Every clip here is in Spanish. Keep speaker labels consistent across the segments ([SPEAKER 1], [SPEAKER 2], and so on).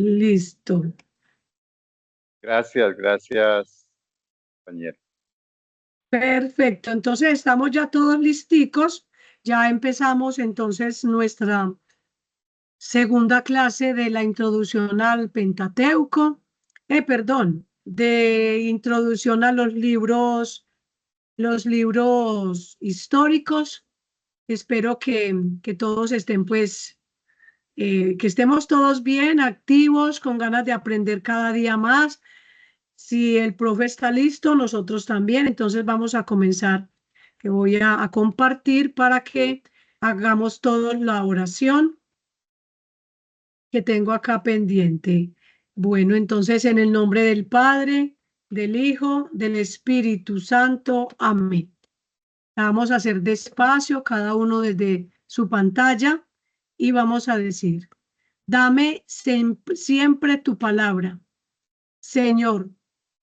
[SPEAKER 1] Listo.
[SPEAKER 2] Gracias, compañero.
[SPEAKER 1] Perfecto. Entonces estamos ya todos listicos. Ya empezamos entonces nuestra segunda clase de la introducción al Pentateuco. Perdón, de introducción a los libros históricos. Espero que todos estén pues que estemos todos bien, activos, con ganas de aprender cada día más. Si el profe está listo, nosotros también. Entonces vamos a comenzar, que voy a compartir para que hagamos todos la oración que tengo acá pendiente. Bueno, entonces en el nombre del Padre, del Hijo, del Espíritu Santo. Amén. Vamos a hacer despacio, cada uno desde su pantalla, y vamos a decir: dame siempre tu palabra. Señor,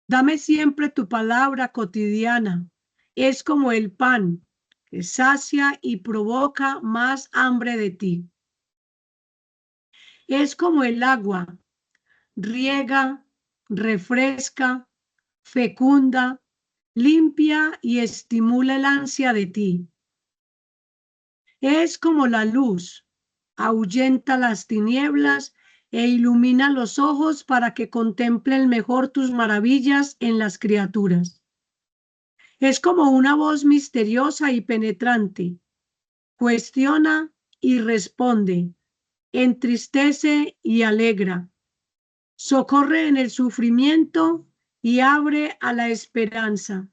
[SPEAKER 1] dame siempre tu palabra cotidiana. Es como el pan que sacia y provoca más hambre de ti. Es como el agua, riega, refresca, fecunda, limpia y estimula el ansia de ti. Es como la luz, ahuyenta las tinieblas e ilumina los ojos para que contemplen mejor tus maravillas en las criaturas. Es como una voz misteriosa y penetrante. Cuestiona y responde, entristece y alegra, socorre en el sufrimiento y abre a la esperanza.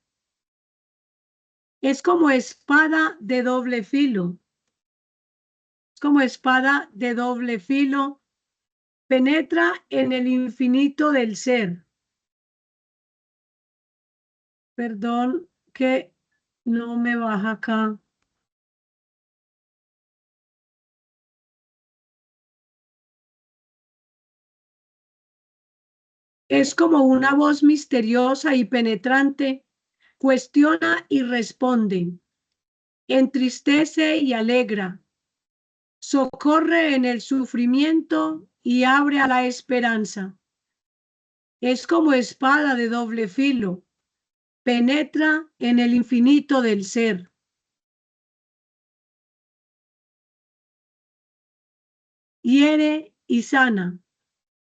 [SPEAKER 1] Es como espada de doble filo. Es como espada de doble filo. Penetra en el infinito del ser. Perdón que no me baja acá. Es como una voz misteriosa y penetrante. Cuestiona y responde. Entristece y alegra. Socorre en el sufrimiento y abre a la esperanza. Es como espada de doble filo. Penetra en el infinito del ser. Hiere y sana.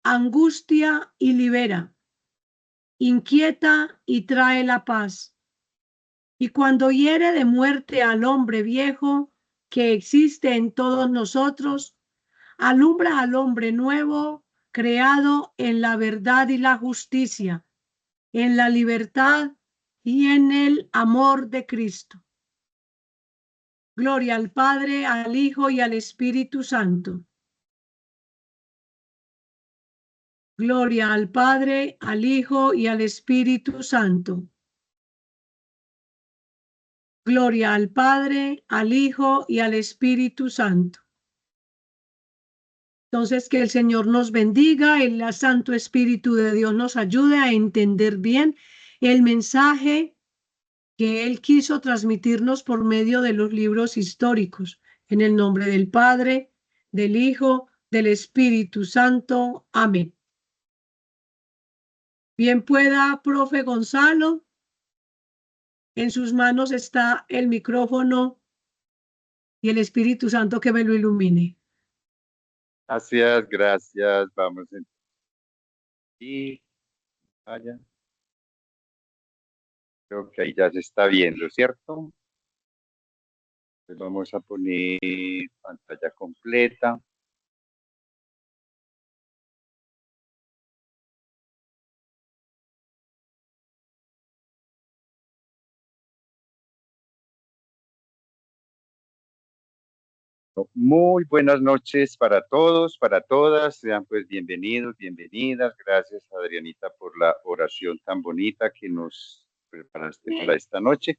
[SPEAKER 1] Angustia y libera. Inquieta y trae la paz. Y cuando hiere de muerte al hombre viejo que existe en todos nosotros, alumbra al hombre nuevo, creado en la verdad y la justicia, en la libertad y en el amor de Cristo. Gloria al Padre, al Hijo y al Espíritu Santo. Gloria al Padre, al Hijo y al Espíritu Santo. Gloria al Padre, al Hijo y al Espíritu Santo. Entonces, que el Señor nos bendiga, el Santo Espíritu de Dios nos ayude a entender bien el mensaje que Él quiso transmitirnos por medio de los libros históricos. En el nombre del Padre, del Hijo, del Espíritu Santo. Amén. Bien pueda, profe Gonzalo. En sus manos está el micrófono y el Espíritu Santo que me lo ilumine.
[SPEAKER 2] Gracias. Vamos y vaya. Creo que ahí ya se está viendo, ¿cierto? Pues vamos a poner pantalla completa. Muy buenas noches para todos, para todas. Sean pues bienvenidos, bienvenidas. Gracias, Adrianita, por la oración tan bonita que nos preparaste para esta noche.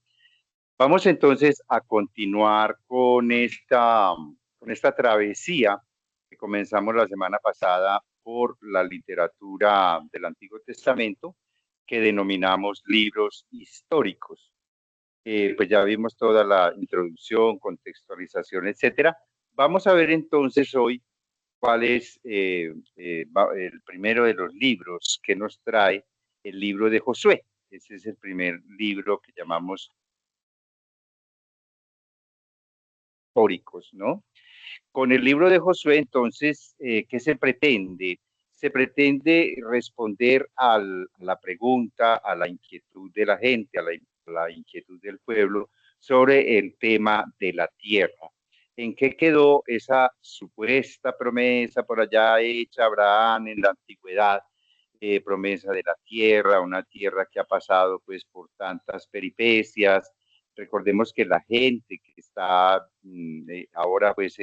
[SPEAKER 2] Vamos entonces a continuar con esta travesía que comenzamos la semana pasada por la literatura del Antiguo Testamento, que denominamos libros históricos. Pues ya vimos toda la introducción, contextualización, etcétera. Vamos a ver entonces hoy cuál es el primero de los libros que nos trae el libro de Josué. Ese es el primer libro que llamamos históricos, ¿no? Con el libro de Josué, entonces, ¿qué se pretende? Se pretende responder a la pregunta, a la inquietud de la gente, la inquietud del pueblo sobre el tema de la tierra. ¿En qué quedó esa supuesta promesa por allá hecha a Abraham en la antigüedad? Promesa de la tierra, una tierra que ha pasado pues por tantas peripecias. Recordemos que la gente que está ahora, pues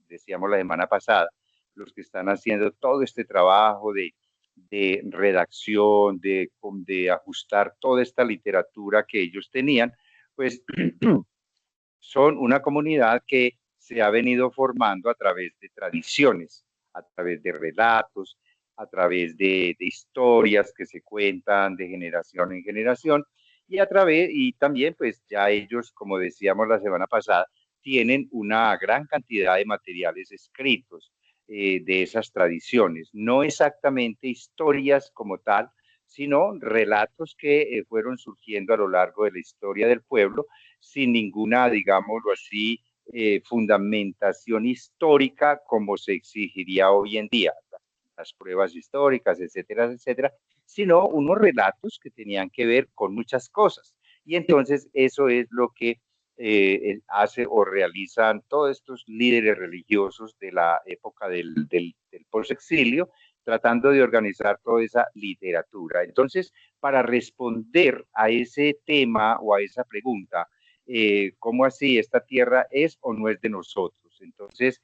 [SPEAKER 2] decíamos la semana pasada, los que están haciendo todo este trabajo de redacción, de ajustar toda esta literatura que ellos tenían, pues son una comunidad que se ha venido formando a través de tradiciones, a través de relatos, a través de historias que se cuentan de generación en generación y a través, y también pues ya ellos, como decíamos la semana pasada, tienen una gran cantidad de materiales escritos de esas tradiciones, no exactamente historias como tal, sino relatos que fueron surgiendo a lo largo de la historia del pueblo sin ninguna, digámoslo así, fundamentación histórica como se exigiría hoy en día, las pruebas históricas, etcétera, etcétera, sino unos relatos que tenían que ver con muchas cosas. Y entonces eso es lo que hace o realizan todos estos líderes religiosos de la época del posexilio, tratando de organizar toda esa literatura. Entonces, para responder a ese tema o a esa pregunta, ¿cómo así esta tierra es o no es de nosotros? Entonces,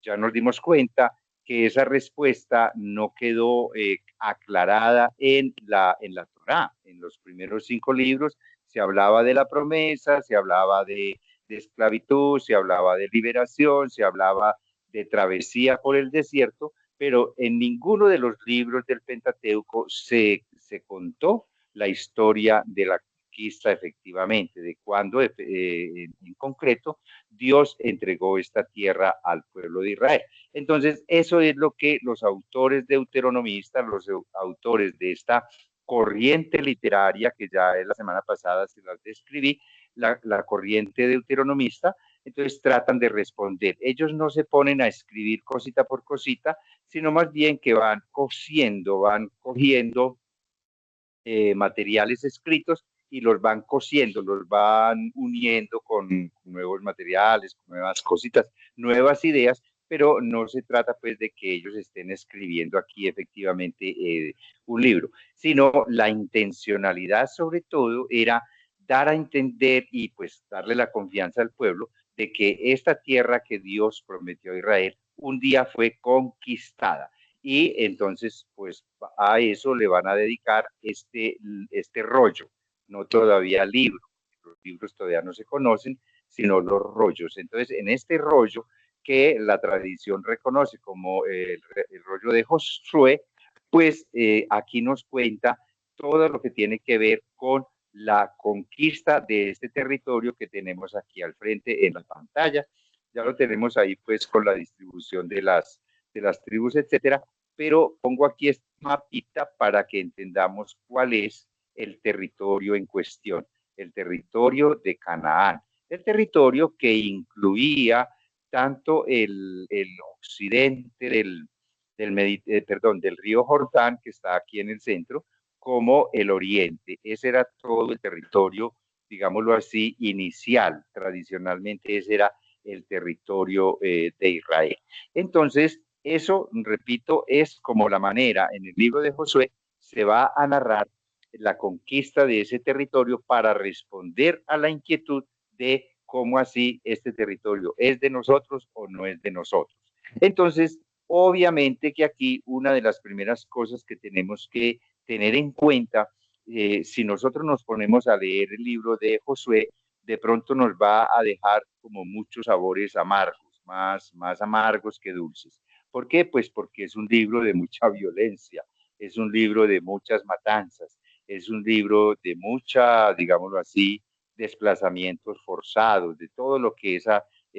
[SPEAKER 2] ya nos dimos cuenta que esa respuesta no quedó aclarada en la Torá. En los primeros 5 libros se hablaba de la promesa, se hablaba de esclavitud, se hablaba de liberación, se hablaba de travesía por el desierto, pero en ninguno de los libros del Pentateuco se contó la historia de la conquista efectivamente, de cuando en concreto Dios entregó esta tierra al pueblo de Israel. Entonces, eso es lo que los autores deuteronomistas, los autores de esta corriente literaria, que ya la semana pasada se las describí, la corriente deuteronomista, entonces tratan de responder. Ellos no se ponen a escribir cosita por cosita, sino más bien que van cosiendo, van cogiendo materiales escritos y los van cosiendo, los van uniendo con nuevos materiales, con nuevas cositas, nuevas ideas, pero no se trata pues de que ellos estén escribiendo aquí efectivamente un libro, sino la intencionalidad sobre todo era dar a entender y pues darle la confianza al pueblo de que esta tierra que Dios prometió a Israel un día fue conquistada y entonces pues a eso le van a dedicar este rollo, no todavía libro, los libros todavía no se conocen, sino los rollos. Entonces en este rollo que la tradición reconoce como el rollo de Josué, pues aquí nos cuenta todo lo que tiene que ver con la conquista de este territorio que tenemos aquí al frente en la pantalla. Ya lo tenemos ahí pues con la distribución de las tribus, etcétera, pero pongo aquí este mapita para que entendamos cuál es el territorio en cuestión, el territorio de Canaán, el territorio que incluía tanto el occidente del río Jordán, que está aquí en el centro, como el oriente. Ese era todo el territorio, digámoslo así, inicial. Tradicionalmente ese era el territorio de Israel. Entonces, eso, repito, es como la manera en el libro de Josué se va a narrar la conquista de ese territorio para responder a la inquietud de cómo así este territorio es de nosotros o no es de nosotros. Entonces, obviamente que aquí una de las primeras cosas que tenemos que tener en cuenta, si nosotros nos ponemos a leer el libro de Josué, de pronto nos va a dejar como muchos sabores amargos, más amargos que dulces. ¿Por qué? Pues porque es un libro de mucha violencia, es un libro de muchas matanzas, es un libro de mucha, digámoslo así, desplazamientos forzados, de todo lo que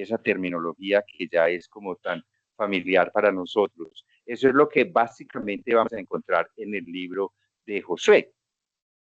[SPEAKER 2] esa terminología que ya es como tan familiar para nosotros. Eso es lo que básicamente vamos a encontrar en el libro de Josué.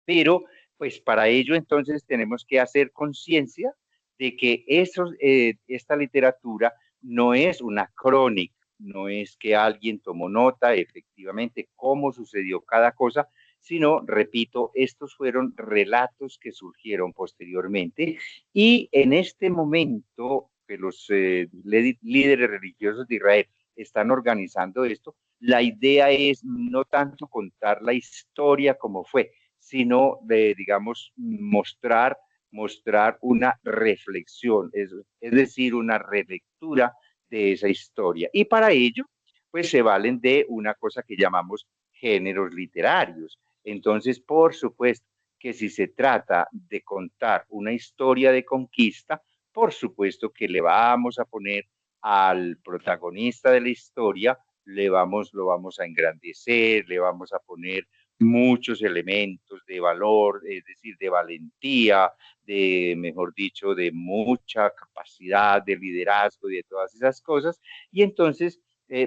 [SPEAKER 2] Pero, pues para ello entonces tenemos que hacer conciencia de que esta literatura no es una crónica, no es que alguien tomó nota efectivamente cómo sucedió cada cosa, sino, repito, estos fueron relatos que surgieron posteriormente y en este momento que los líderes religiosos de Israel están organizando esto, la idea es no tanto contar la historia como fue, sino de, digamos, mostrar una reflexión, es decir, una relectura de esa historia. Y para ello, pues se valen de una cosa que llamamos géneros literarios. Entonces, por supuesto que si se trata de contar una historia de conquista, por supuesto que le vamos a poner al protagonista de la historia, lo vamos a engrandecer, le vamos a poner muchos elementos de valor, es decir, de valentía, de, mejor dicho, de mucha capacidad de liderazgo y de todas esas cosas. Y entonces,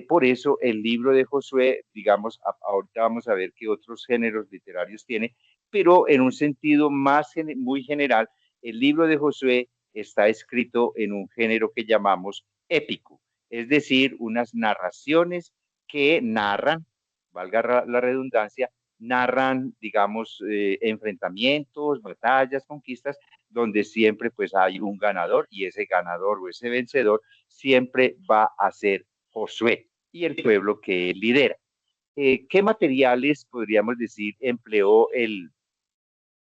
[SPEAKER 2] por eso el libro de Josué, digamos, ahorita vamos a ver qué otros géneros literarios tiene, pero en un sentido más muy general, el libro de Josué está escrito en un género que llamamos épico, es decir, unas narraciones que narran, valga la redundancia, narran, digamos, enfrentamientos, batallas, conquistas, donde siempre pues hay un ganador y ese ganador o ese vencedor siempre va a ser Josué y el pueblo que él lidera. ¿Qué materiales, podríamos decir, empleó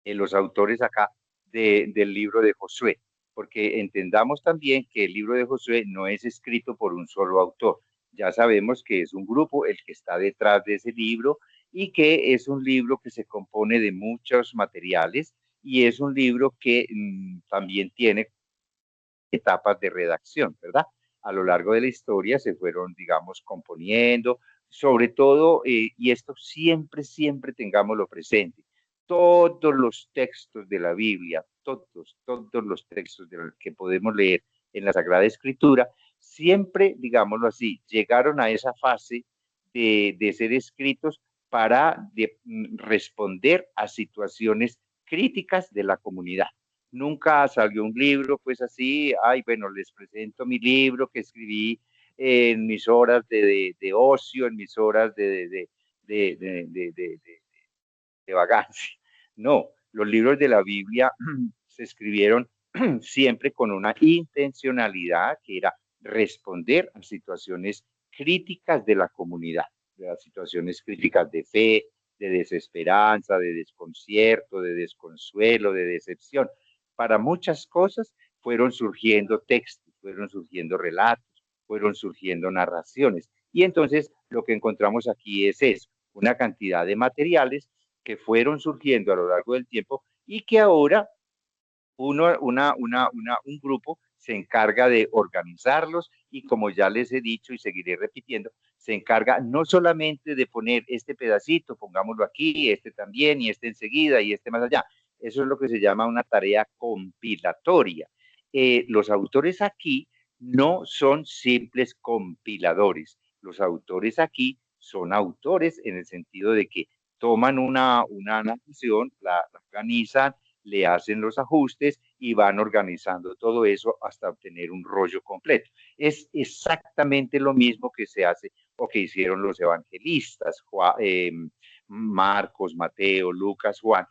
[SPEAKER 2] los autores acá del libro de Josué? Porque entendamos también que el libro de Josué no es escrito por un solo autor. Ya sabemos que es un grupo el que está detrás de ese libro y que es un libro que se compone de muchos materiales y es un libro que también tiene etapas de redacción, ¿verdad? A lo largo de la historia se fueron, digamos, componiendo, sobre todo, y esto siempre, siempre tengámoslo presente, todos los textos de la Biblia, todos los textos de los que podemos leer en la Sagrada Escritura, siempre, digámoslo así, llegaron a esa fase de ser escritos para responder a situaciones críticas de la comunidad. Nunca salió un libro, pues así, ay, bueno, les presento mi libro que escribí en mis horas de ocio, en mis horas de, de, de, de, de vagancia. No, los libros de la Biblia se escribieron siempre con una intencionalidad que era responder a situaciones críticas de la comunidad, de las situaciones críticas de fe, de desesperanza, de desconcierto, de desconsuelo, de decepción. Para muchas cosas fueron surgiendo textos, fueron surgiendo relatos, fueron surgiendo narraciones. Y entonces lo que encontramos aquí es eso, una cantidad de materiales que fueron surgiendo a lo largo del tiempo y que ahora un grupo se encarga de organizarlos y como ya les he dicho y seguiré repitiendo, se encarga no solamente de poner este pedacito, pongámoslo aquí, este también y este enseguida y este más allá. Eso es lo que se llama una tarea compilatoria. Los autores aquí no son simples compiladores. Los autores aquí son autores en el sentido de que toman una narración, la organizan, le hacen los ajustes y van organizando todo eso hasta obtener un rollo completo. Es exactamente lo mismo que se hace o que hicieron los evangelistas, Marcos, Mateo, Lucas, Juan,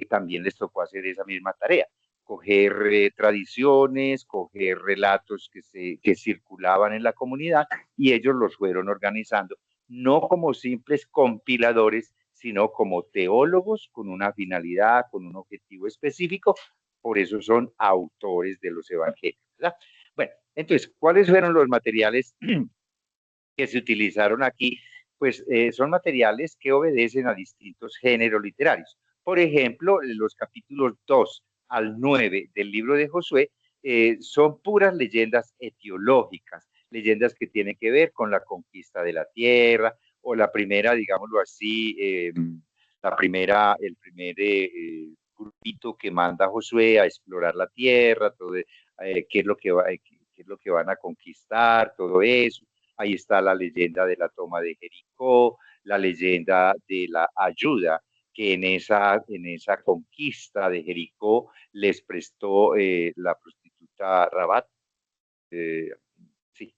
[SPEAKER 2] también les tocó hacer esa misma tarea, coger tradiciones, coger relatos que circulaban en la comunidad y ellos los fueron organizando, no como simples compiladores, sino como teólogos con una finalidad, con un objetivo específico, por eso son autores de los evangelios, ¿verdad? Bueno, entonces, ¿cuáles fueron los materiales que se utilizaron aquí? Pues son materiales que obedecen a distintos géneros literarios. Por ejemplo, los capítulos 2 al 9 del libro de Josué son puras leyendas etiológicas, leyendas que tienen que ver con la conquista de la tierra, o la primera, digámoslo así, el primer grupito que manda a Josué a explorar la tierra, todo, qué es lo que va, qué es lo que van a conquistar, todo eso. Ahí está la leyenda de la toma de Jericó, la leyenda de la ayuda que en esa conquista de Jericó les prestó la prostituta Rabat, eh, sí,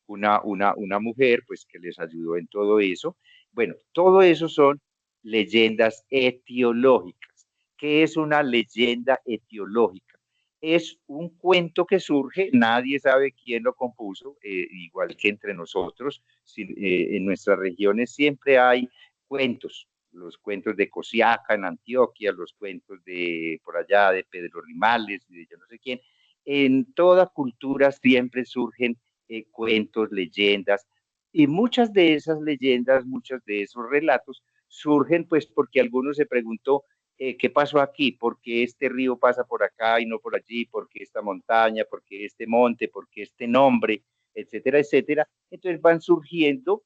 [SPEAKER 2] una mujer pues que les ayudó en todo eso. Bueno, todo eso son leyendas etiológicas. ¿Qué es una leyenda etiológica? Es un cuento que surge, nadie sabe quién lo compuso, igual que entre nosotros. En nuestras regiones siempre hay cuentos, los cuentos de Cosiaca en Antioquia, los cuentos de por allá de Pedro Rimales, de yo no sé quién. En toda cultura siempre surgen cuentos, leyendas, y muchas de esas leyendas, muchos de esos relatos surgen pues porque alguno se preguntó qué pasó aquí, por qué este río pasa por acá y no por allí, por qué esta montaña, por qué este monte, por qué este nombre, etcétera, etcétera. Entonces van surgiendo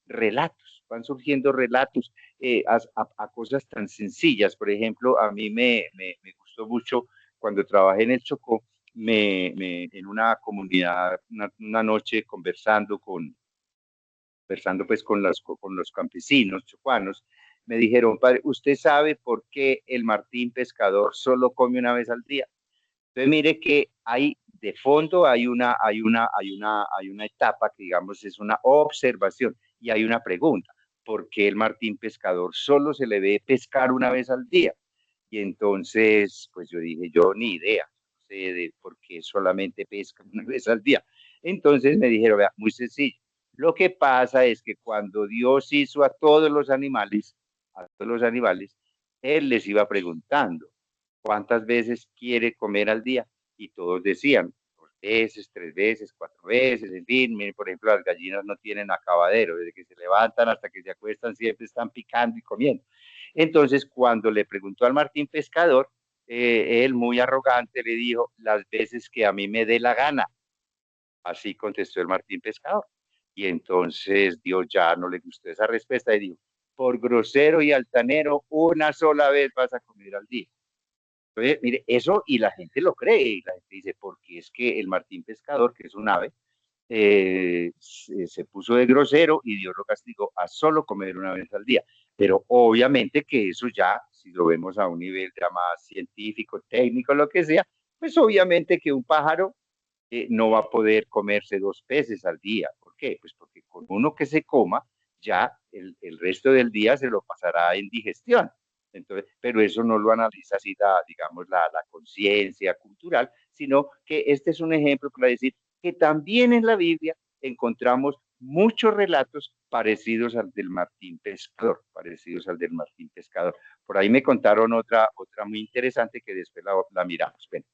[SPEAKER 2] relatos, van surgiendo relatos a cosas tan sencillas. Por ejemplo, a mí me gustó mucho cuando trabajé en el Chocó, en una comunidad, una noche conversando pues con los campesinos chocuanos, me dijeron, padre, ¿usted sabe por qué el martín pescador solo come una vez al día? Entonces mire que hay de fondo hay una etapa que digamos es una observación y hay una pregunta. ¿Por qué el martín pescador solo se le ve pescar una vez al día? Y entonces, pues yo dije, yo ni idea, no sé de por qué solamente pesca una vez al día. Entonces me dijeron, vea, muy sencillo. Lo que pasa es que cuando Dios hizo a todos los animales, Él les iba preguntando, ¿cuántas veces quiere comer al día? Y todos decían, dos veces, tres veces, cuatro veces, en fin. Miren, por ejemplo, las gallinas no tienen acabadero, desde que se levantan hasta que se acuestan siempre están picando y comiendo. Entonces, cuando le preguntó al Martín Pescador, él muy arrogante le dijo, las veces que a mí me dé la gana. Así contestó el Martín Pescador. Y entonces Dios ya no le gustó esa respuesta y dijo, por grosero y altanero, una sola vez vas a comer al día. Entonces, mire, eso y la gente lo cree, y la gente dice, porque es que el Martín Pescador, que es un ave, se puso de grosero y Dios lo castigó a solo comer una vez al día. Pero obviamente que eso ya, si lo vemos a un nivel ya más científico, técnico, lo que sea, pues obviamente que un pájaro no va a poder comerse dos veces al día. ¿Por qué? Pues porque con uno que se coma, ya el resto del día se lo pasará en digestión. Entonces, pero eso no lo analiza así, digamos, la conciencia cultural, sino que este es un ejemplo para decir que también en la Biblia encontramos muchos relatos parecidos al del Martín Pescador, parecidos al del Martín Pescador. Por ahí me contaron otra muy interesante que después la miramos. Bueno,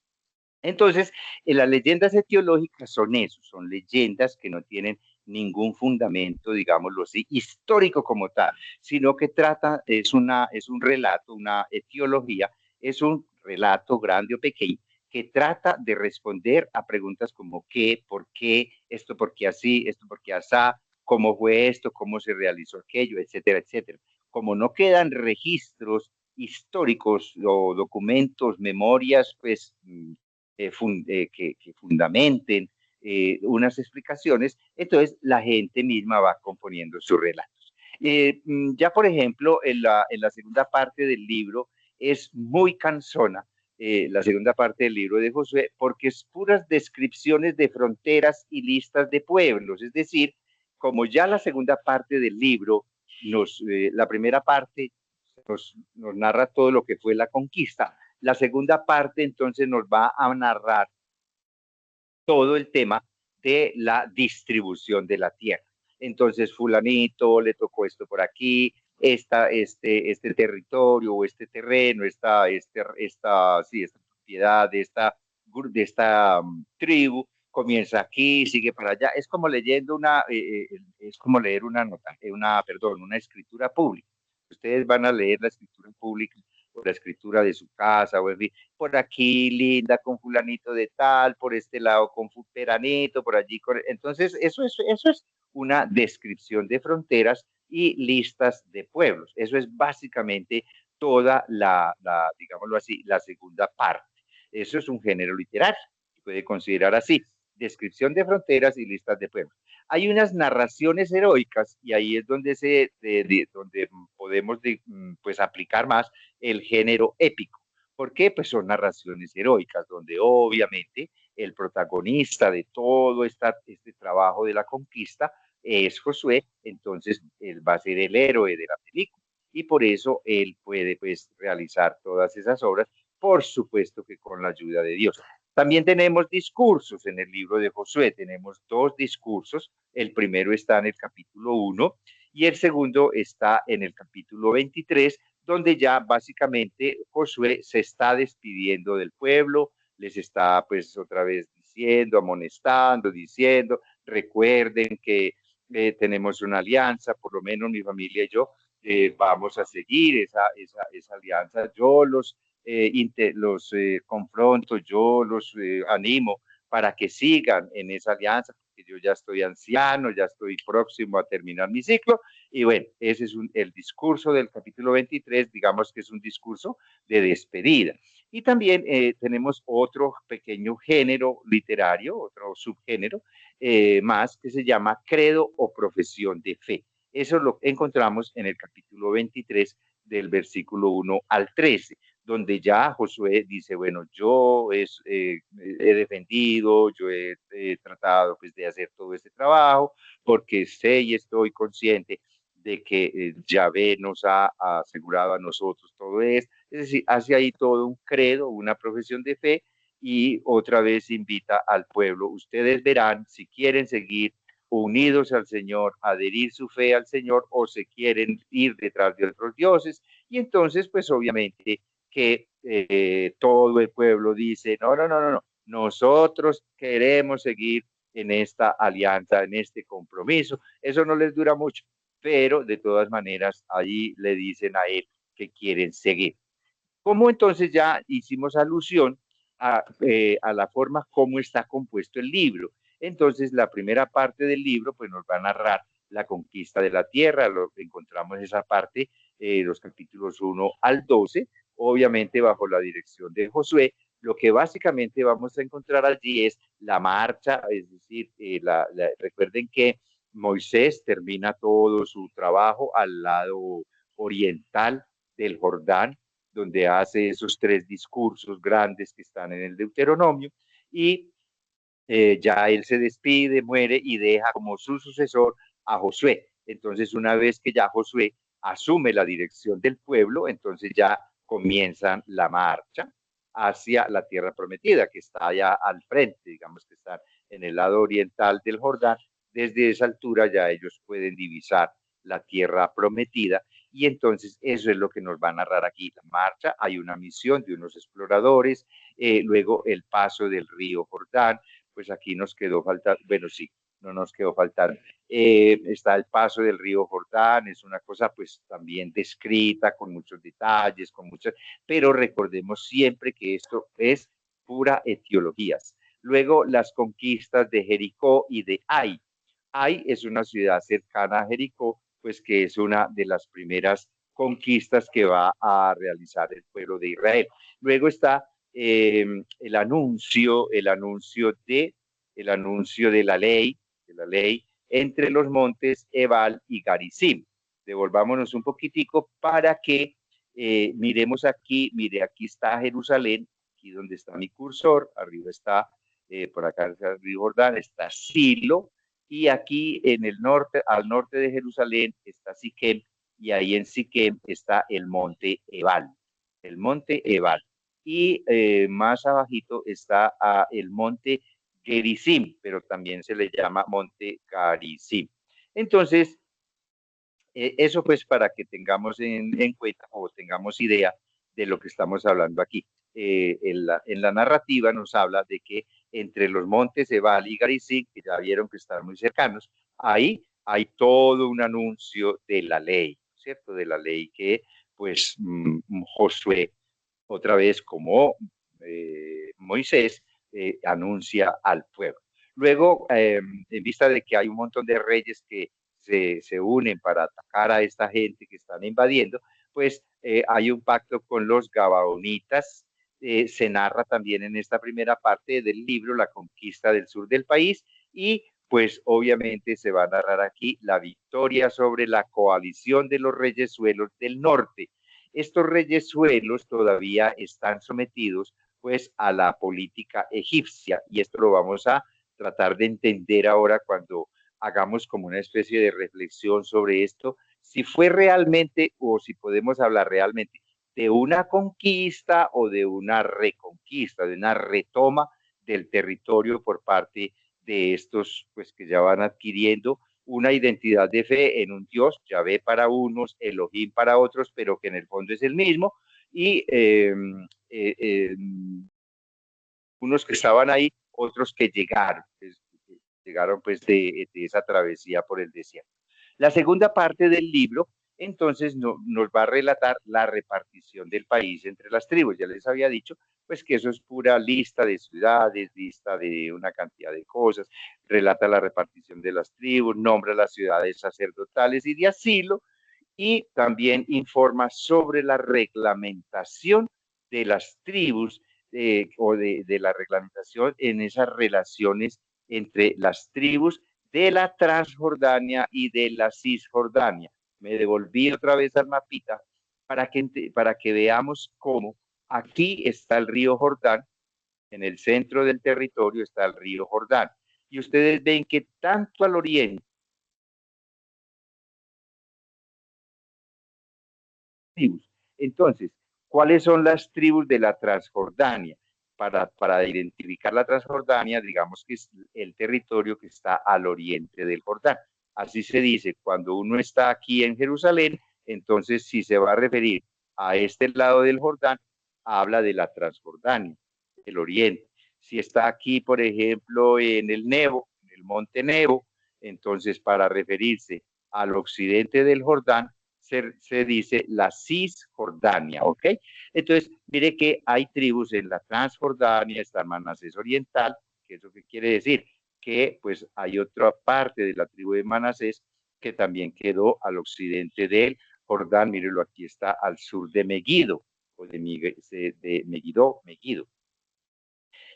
[SPEAKER 2] entonces, las leyendas etiológicas son eso, son leyendas que no tienen ningún fundamento, digámoslo así, histórico como tal, sino que trata, es un relato, una etiología, es un relato grande o pequeño que trata de responder a preguntas como qué, por qué, esto por qué así, esto por qué asá, cómo fue esto, cómo se realizó aquello, etcétera, etcétera. Como no quedan registros históricos o documentos, memorias, pues que fundamenten unas explicaciones, entonces la gente misma va componiendo sus relatos. Ya, por ejemplo, en la segunda parte del libro es muy cansona, la segunda parte del libro de Josué, porque es puras descripciones de fronteras y listas de pueblos, es decir, como ya la segunda parte del libro, la primera parte nos narra todo lo que fue la conquista, la segunda parte entonces nos va a narrar todo el tema de la distribución de la tierra. Entonces, fulanito le tocó esto por aquí, este territorio o este terreno, esta propiedad de esta tribu, comienza aquí, sigue para allá. Es como leyendo es como leer una escritura pública. Ustedes van a leer la escritura pública o la escritura de su casa, o en fin, por aquí linda con fulanito de tal, por este lado con peranito, por allí con... Entonces, eso es una descripción de fronteras y listas de pueblos. Eso es básicamente toda digámoslo así, la segunda parte. Eso es un género literario. puede considerar así: descripción de fronteras y listas de pueblos. Hay unas narraciones heroicas y ahí es donde, donde podemos pues aplicar más el género épico. ¿Por qué? Pues son narraciones heroicas, donde obviamente el protagonista de todo este trabajo de la conquista es Josué, entonces él va a ser el héroe de la película y por eso él puede pues realizar todas esas obras, por supuesto que con la ayuda de Dios. También tenemos discursos en el libro de Josué, tenemos dos discursos, el primero está en el capítulo 1 y el segundo está en el capítulo 23, donde ya básicamente Josué se está despidiendo del pueblo, les está pues otra vez diciendo, amonestando, diciendo, recuerden que tenemos una alianza, por lo menos mi familia y yo vamos a seguir esa alianza. Yo los confronto, yo los animo para que sigan en esa alianza, porque yo ya estoy anciano, ya estoy próximo a terminar mi ciclo. Y bueno, ese es el discurso del capítulo 23, digamos que es un discurso de despedida. Y también tenemos otro pequeño género literario, otro subgénero más, que se llama credo o profesión de fe. Eso lo encontramos en el capítulo 23 del versículo 1 al 13, donde ya Josué dice, bueno, yo he defendido, yo he tratado pues de hacer todo este trabajo, porque sé y estoy consciente de que Yahvé nos ha asegurado a nosotros todo esto. Es decir, hace ahí todo un credo, una profesión de fe, y otra vez invita al pueblo. Ustedes verán si quieren seguir unidos al Señor, adherir su fe al Señor, o se quieren ir detrás de otros dioses. Y entonces, pues obviamente que todo el pueblo dice, no, no, no, no, no, nosotros queremos seguir en esta alianza, en este compromiso. Eso no les dura mucho, pero de todas maneras allí le dicen a él que quieren seguir. Como entonces ya hicimos alusión a la forma como está compuesto el libro. Entonces la primera parte del libro pues nos va a narrar la conquista de la tierra, encontramos esa parte, los capítulos 1 al 12, obviamente bajo la dirección de Josué. Lo que básicamente vamos a encontrar allí es la marcha, es decir, recuerden que Moisés termina todo su trabajo al lado oriental del Jordán, donde hace esos tres discursos grandes que están en el Deuteronomio, y ya él se despide, muere y deja como su sucesor a Josué. Entonces, una vez que ya Josué asume la dirección del pueblo, entonces ya comienzan la marcha hacia la tierra prometida, que está allá al frente, digamos que está en el lado oriental del Jordán. Desde esa altura ya ellos pueden divisar la tierra prometida, y entonces eso es lo que nos va a narrar aquí la marcha. Hay una misión de unos exploradores, luego el paso del río Jordán, pues aquí nos quedó faltar, bueno, sí, no nos quedó faltar. Está el paso del río Jordán, es una cosa pues también descrita con muchos detalles, con muchas, pero recordemos siempre que esto es pura etiologías. Luego las conquistas de Jericó y de Ai. Ai es una ciudad cercana a Jericó, pues que es una de las primeras conquistas que va a realizar el pueblo de Israel. Luego está el anuncio de la ley entre los montes Ebal y Garizim. Devolvámonos un poquitico para que miremos aquí, mire, aquí está Jerusalén, aquí donde está mi cursor, arriba está, por acá está el río Jordán, está Silo, y aquí en el norte, al norte de Jerusalén, está Siquem, y ahí en Siquem está el monte Ebal. El monte Ebal. Y más abajito está el monte Gerizim, pero también se le llama monte Garizim. Entonces, eso pues para que tengamos en cuenta o tengamos idea de lo que estamos hablando aquí. En la narrativa nos habla de que entre los montes Ebal y Garizim, que ya vieron que están muy cercanos, ahí hay todo un anuncio de la ley, ¿cierto? De la ley que pues Josué, otra vez como Moisés, anuncia al pueblo. Luego, en vista de que hay un montón de reyes que se unen para atacar a esta gente que están invadiendo, pues hay un pacto con los gabaonitas, se narra también en esta primera parte del libro la conquista del sur del país y pues obviamente se va a narrar aquí la victoria sobre la coalición de los reyesuelos del norte. Estos reyesuelos todavía están sometidos pues a la política egipcia y esto lo vamos a tratar de entender ahora cuando hagamos como una especie de reflexión sobre esto, si fue realmente o si podemos hablar realmente de una conquista o de una reconquista, de una retoma del territorio por parte de estos, pues que ya van adquiriendo una identidad de fe en un Dios, Yahvé para unos, Elohim para otros, pero que en el fondo es el mismo, y unos que estaban ahí, otros que llegaron pues de esa travesía por el desierto. La segunda parte del libro entonces nos va a relatar la repartición del país entre las tribus. Ya les había dicho, pues que eso es pura lista de ciudades, lista de una cantidad de cosas, relata la repartición de las tribus, nombra las ciudades sacerdotales y de asilo, y también informa sobre la reglamentación de las tribus o de la reglamentación en esas relaciones entre las tribus de la Transjordania y de la Cisjordania. Me devolví otra vez al mapita para que veamos cómo aquí está el río Jordán, en el centro del territorio está el río Jordán. Y ustedes ven que tanto al oriente, tribus. Entonces, ¿cuáles son las tribus de la Transjordania? Para identificar la Transjordania, digamos que es el territorio que está al oriente del Jordán. Así se dice, cuando uno está aquí en Jerusalén, entonces si se va a referir a este lado del Jordán, habla de la Transjordania, el oriente. Si está aquí, por ejemplo, en el Nebo, en el monte Nebo, entonces para referirse al occidente del Jordán, se dice la Cisjordania, ¿ok? Entonces, mire que hay tribus en la Transjordania, está Manasés Oriental, que eso qué quiere decir, que pues hay otra parte de la tribu de Manasés que también quedó al occidente del Jordán, mírelo, aquí está al sur de Megiddo, o de Megiddo, Megiddo.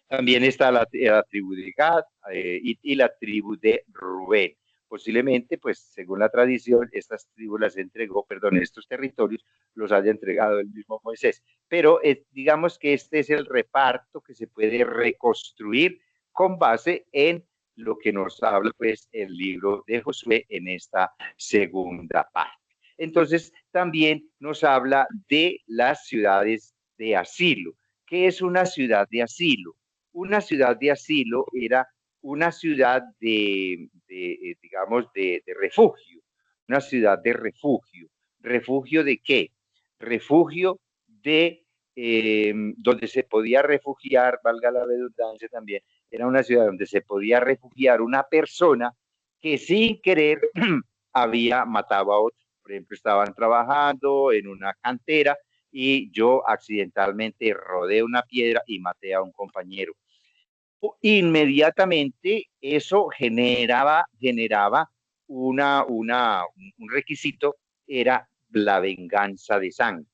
[SPEAKER 2] También está la tribu de Gad y la tribu de Rubén. Posiblemente, pues según la tradición, estas tribus las entregó, perdón, estos territorios los haya entregado el mismo Moisés. Pero digamos que este es el reparto que se puede reconstruir con base en lo que nos habla pues el libro de Josué en esta segunda parte. Entonces, también nos habla de las ciudades de asilo. ¿Qué es una ciudad de asilo? Una ciudad de asilo era una ciudad digamos, de refugio, una ciudad de refugio. ¿Refugio de qué? Refugio de donde se podía refugiar, valga la redundancia también, era una ciudad donde se podía refugiar una persona que sin querer había matado a otro. Por ejemplo, estaban trabajando en una cantera y yo accidentalmente rodé una piedra y maté a un compañero. Inmediatamente eso generaba un requisito, era la venganza de sangre.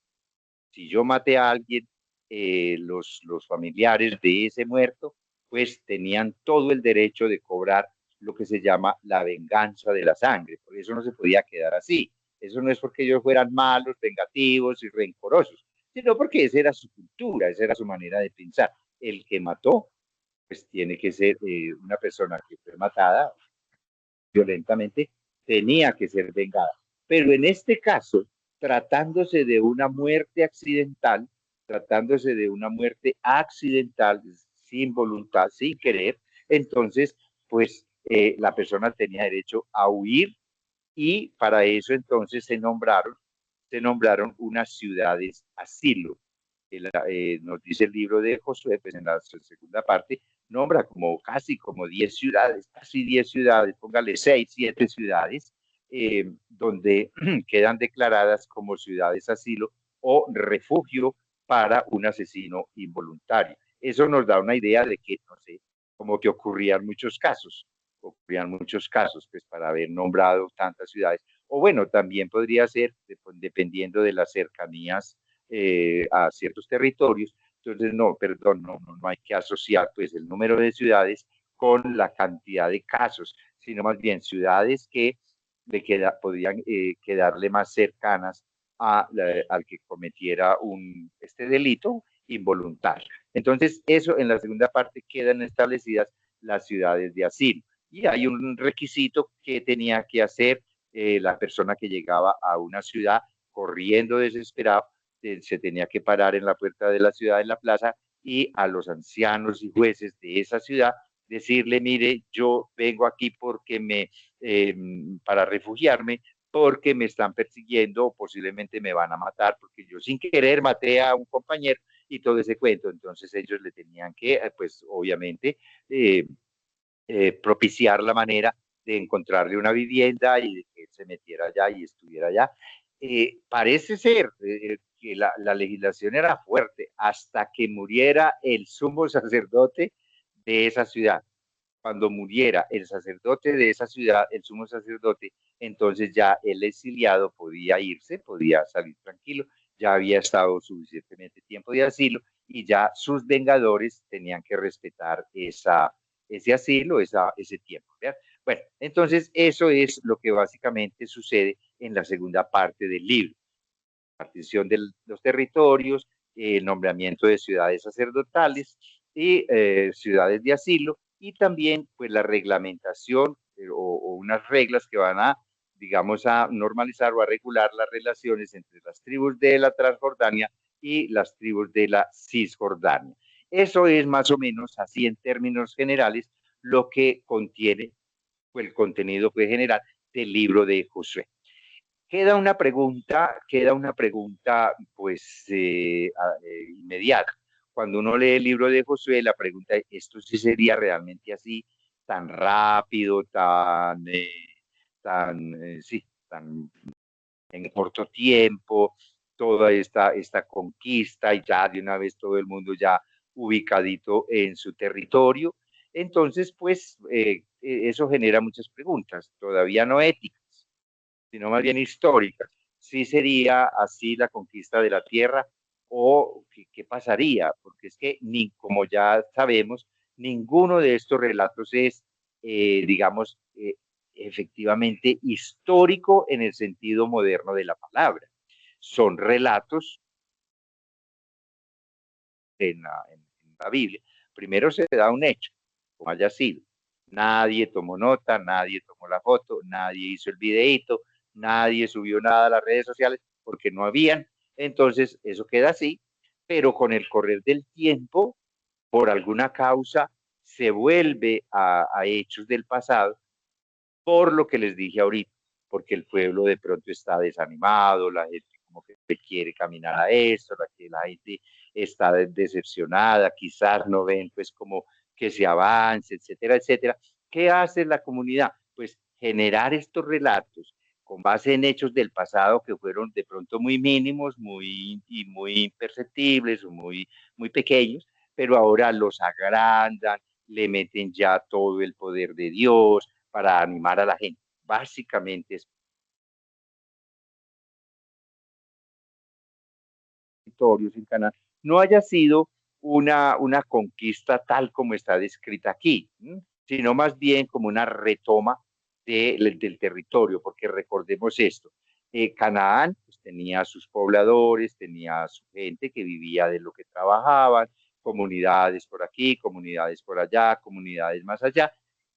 [SPEAKER 2] Si yo maté a alguien, los familiares de ese muerto, pues tenían todo el derecho de cobrar lo que se llama la venganza de la sangre. Por eso no se podía quedar así. Eso no es porque ellos fueran malos, vengativos y rencorosos, sino porque esa era su cultura, esa era su manera de pensar. El que mató, pues tiene que ser una persona que fue matada violentamente, tenía que ser vengada. Pero en este caso, tratándose de una muerte accidental, tratándose de una muerte accidental, sin voluntad, sin querer, entonces, pues la persona tenía derecho a huir y para eso entonces se nombraron unas ciudades asilo. Nos dice el libro de Josué, pues en la segunda parte, nombra como casi como 10 ciudades, casi 10 ciudades, póngale 6, 7 ciudades, donde quedan declaradas como ciudades asilo o refugio para un asesino involuntario. Eso nos da una idea de que, no sé, como que ocurrían muchos casos, pues para haber nombrado tantas ciudades. O bueno, también podría ser, dependiendo de las cercanías a ciertos territorios, Entonces, no, perdón, no hay que asociar pues el número de ciudades con la cantidad de casos, sino más bien ciudades que podrían quedarle más cercanas al que cometiera este delito involuntario. Entonces, eso en la segunda parte quedan establecidas las ciudades de asilo. Y hay un requisito que tenía que hacer la persona que llegaba a una ciudad corriendo desesperado, se tenía que parar en la puerta de la ciudad, en la plaza, y a los ancianos y jueces de esa ciudad decirle, mire, yo vengo aquí para refugiarme, porque me están persiguiendo o posiblemente me van a matar, porque yo sin querer maté a un compañero y todo ese cuento. Entonces ellos le tenían que, pues obviamente, eh, propiciar la manera de encontrarle una vivienda y de que él se metiera allá y estuviera allá. Parece ser que la legislación era fuerte hasta que muriera el sumo sacerdote de esa ciudad. Cuando muriera el sacerdote de esa ciudad, el sumo sacerdote, entonces ya el exiliado podía irse, podía salir tranquilo, ya había estado suficientemente tiempo de asilo y ya sus vengadores tenían que respetar ese asilo, ese tiempo. ¿Verdad? Bueno, entonces eso es lo que básicamente sucede en la segunda parte del libro. Partición de los territorios, el nombramiento de ciudades sacerdotales y ciudades de asilo, y también pues la reglamentación o unas reglas que van a, digamos, a normalizar o a regular las relaciones entre las tribus de la Transjordania y las tribus de la Cisjordania. Eso es más o menos así en términos generales lo que contiene el contenido general del libro de Josué. Queda una pregunta pues inmediata. Cuando uno lee el libro de Josué, la pregunta es, ¿esto sí sería realmente así, tan rápido, sí, tan en corto tiempo, toda esta conquista y ya de una vez todo el mundo ya ubicadito en su territorio? Entonces, pues eso genera muchas preguntas, todavía no éticas, sino más bien históricas. ¿Sí sería así la conquista de la tierra o qué pasaría? Porque es que, como ya sabemos, ninguno de estos relatos es, digamos, efectivamente histórico en el sentido moderno de la palabra. Son relatos en la Biblia. Primero se da un hecho, como haya sido. Nadie tomó nota, nadie tomó la foto, nadie hizo el videíto, nadie subió nada a las redes sociales porque no habían. Entonces, eso queda así, pero con el correr del tiempo, por alguna causa, se vuelve a hechos del pasado, por lo que les dije ahorita, porque el pueblo de pronto está desanimado, la gente como que quiere caminar a esto, la gente está decepcionada, quizás no ven pues como que se avance, etcétera, etcétera. ¿Qué hace la comunidad? Pues generar estos relatos con base en hechos del pasado que fueron de pronto muy mínimos, muy imperceptibles o muy pequeños, pero ahora los agrandan, le meten ya todo el poder de Dios para animar a la gente. Básicamente es territorios en Canaán, no haya sido una conquista tal como está descrita aquí, sino más bien como una retoma del territorio, porque recordemos esto, Canaán pues, tenía sus pobladores, tenía su gente que vivía de lo que trabajaban, comunidades por aquí, comunidades por allá, comunidades más allá,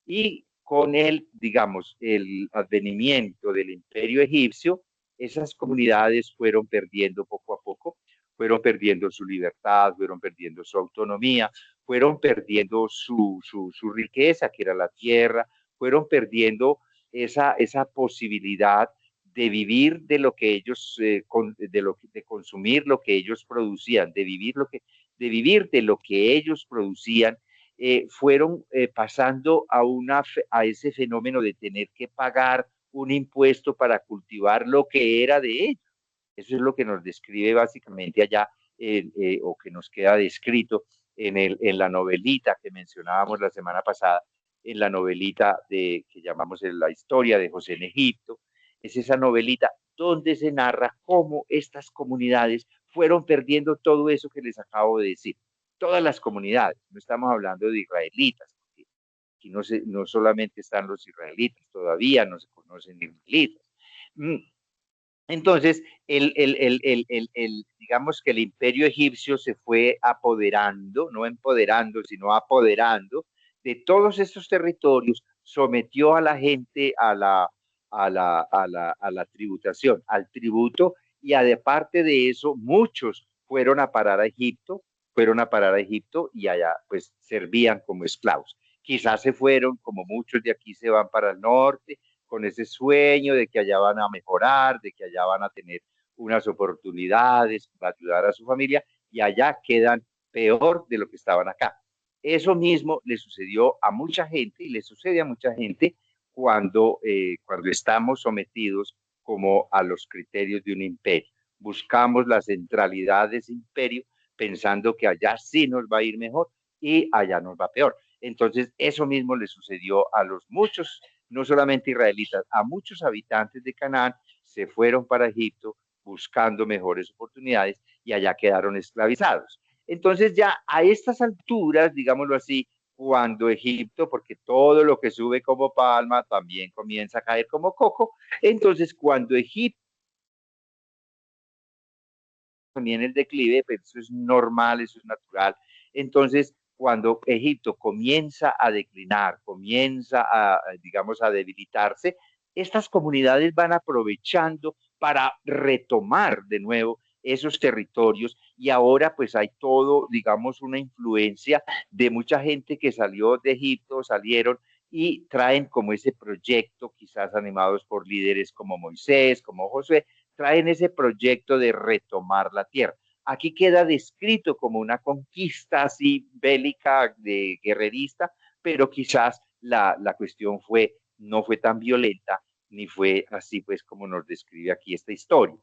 [SPEAKER 2] y con digamos, el advenimiento del imperio egipcio, esas comunidades fueron perdiendo poco a poco, fueron perdiendo su libertad, fueron perdiendo su autonomía, fueron perdiendo su riqueza, que era la tierra, fueron perdiendo esa posibilidad de vivir de lo que ellos, de consumir lo que ellos producían, de vivir de lo que ellos producían, fueron pasando a ese fenómeno de tener que pagar un impuesto para cultivar lo que era de ellos. Eso es lo que nos describe básicamente allá, o que nos queda descrito en la novelita que mencionábamos la semana pasada, en la novelita que llamamos la historia de José en Egipto. Es esa novelita donde se narra cómo estas comunidades fueron perdiendo todo eso que les acabo de decir. Todas las comunidades, no estamos hablando de israelitas, porque aquí no solamente están los israelitas, todavía no se conocen israelitas. Entonces, digamos que el imperio egipcio se fue apoderando, no empoderando, sino apoderando de todos estos territorios, sometió a la gente a la tributación, al tributo, y aparte de eso, muchos fueron a parar a Egipto y allá pues servían como esclavos. Quizás se fueron, como muchos de aquí se van para el norte, con ese sueño de que allá van a mejorar, de que allá van a tener unas oportunidades para ayudar a su familia, y allá quedan peor de lo que estaban acá. Eso mismo le sucedió a mucha gente y le sucede a mucha gente cuando estamos sometidos como a los criterios de un imperio. Buscamos la centralidad de ese imperio pensando que allá sí nos va a ir mejor y allá nos va peor. Entonces, eso mismo le sucedió a los muchos, no solamente israelitas, a muchos habitantes de Canaán. Se fueron para Egipto buscando mejores oportunidades y allá quedaron esclavizados. Entonces ya a estas alturas, digámoslo así, cuando Egipto, porque todo lo que sube como palma también comienza a caer como coco, entonces cuando Egipto también el declive, pero eso es normal, eso es natural. Entonces, cuando Egipto comienza a declinar, comienza digamos, a debilitarse, estas comunidades van aprovechando para retomar de nuevo esos territorios, y ahora pues hay todo, digamos, una influencia de mucha gente que salió de Egipto, salieron y traen como ese proyecto, quizás animados por líderes como Moisés, como Josué, traen ese proyecto de retomar la tierra. Aquí queda descrito como una conquista así bélica, de guerrerista, pero quizás la cuestión no fue tan violenta, ni fue así pues como nos describe aquí esta historia.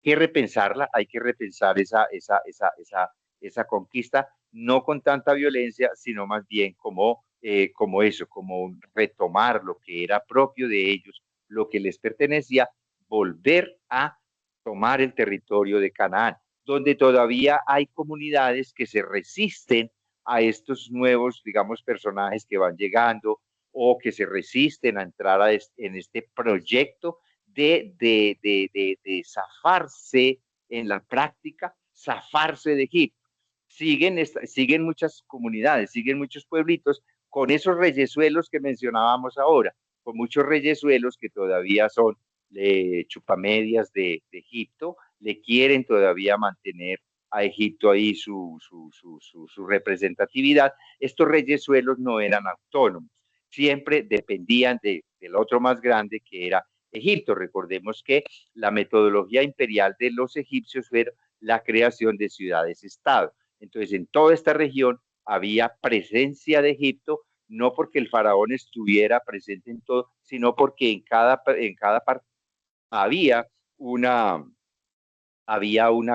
[SPEAKER 2] Hay que repensarla, hay que repensar esa conquista, no con tanta violencia, sino más bien como eso, como retomar lo que era propio de ellos, lo que les pertenecía, volver a tomar el territorio de Canaán, donde todavía hay comunidades que se resisten a estos nuevos, digamos, personajes que van llegando, o que se resisten a entrar en este proyecto de zafarse en la práctica, zafarse de Egipto. Siguen muchas comunidades, siguen muchos pueblitos con esos reyesuelos que mencionábamos ahora, con muchos reyesuelos que todavía son chupamedias de Egipto, le quieren todavía mantener a Egipto ahí su representatividad. Estos reyesuelos no eran autónomos, siempre dependían del otro más grande, que era Egipto. Recordemos que la metodología imperial de los egipcios fue la creación de ciudades-estado. Entonces, en toda esta región había presencia de Egipto, no porque el faraón estuviera presente en todo, sino porque en cada parte había una,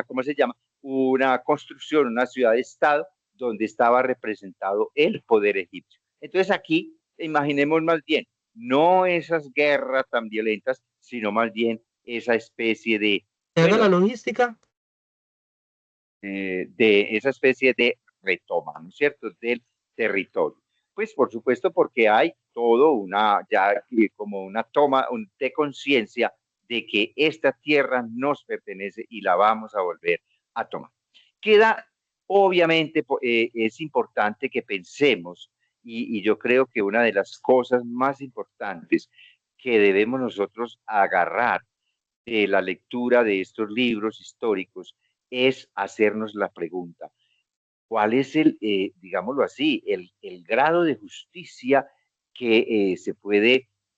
[SPEAKER 2] ¿cómo se llama? Una construcción, una ciudad-estado donde estaba representado el poder egipcio. Entonces aquí, imaginemos más bien, no esas guerras tan violentas, sino más bien esa especie de,
[SPEAKER 3] Haga la
[SPEAKER 2] bueno,
[SPEAKER 3] logística.
[SPEAKER 2] de esa especie de retoma, ¿no es cierto?, del territorio. Pues por supuesto porque hay todo ya como una toma de conciencia de que esta tierra nos pertenece y la vamos a volver a tomar. Queda, obviamente, es importante que pensemos, y yo creo que una de las cosas más importantes que debemos nosotros agarrar de la lectura de estos libros históricos es hacernos la pregunta: ¿cuál es digámoslo así, el grado de justicia que,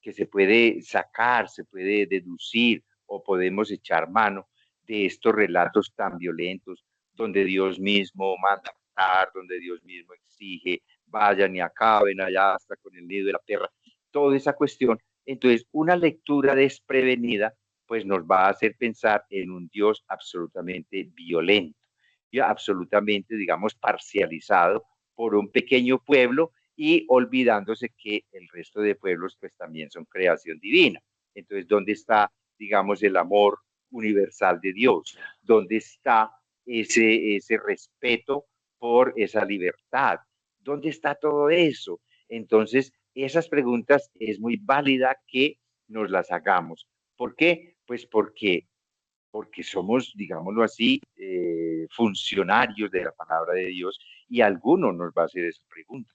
[SPEAKER 2] que se puede sacar, se puede deducir, o podemos echar mano de estos relatos tan violentos, donde Dios mismo manda matar, donde Dios mismo exige vayan y acaben allá hasta con el nido de la tierra, toda esa cuestión? Entonces, una lectura desprevenida pues nos va a hacer pensar en un Dios absolutamente violento, absolutamente, digamos, parcializado por un pequeño pueblo, y olvidándose que el resto de pueblos pues también son creación divina. Entonces, ¿dónde está, digamos, el amor universal de Dios? ¿Dónde está ese respeto por esa libertad? ¿Dónde está todo eso? Entonces, esas preguntas es muy válida que nos las hagamos. ¿Por qué? Pues porque somos, digámoslo así, funcionarios de la palabra de Dios y alguno nos va a hacer esa pregunta.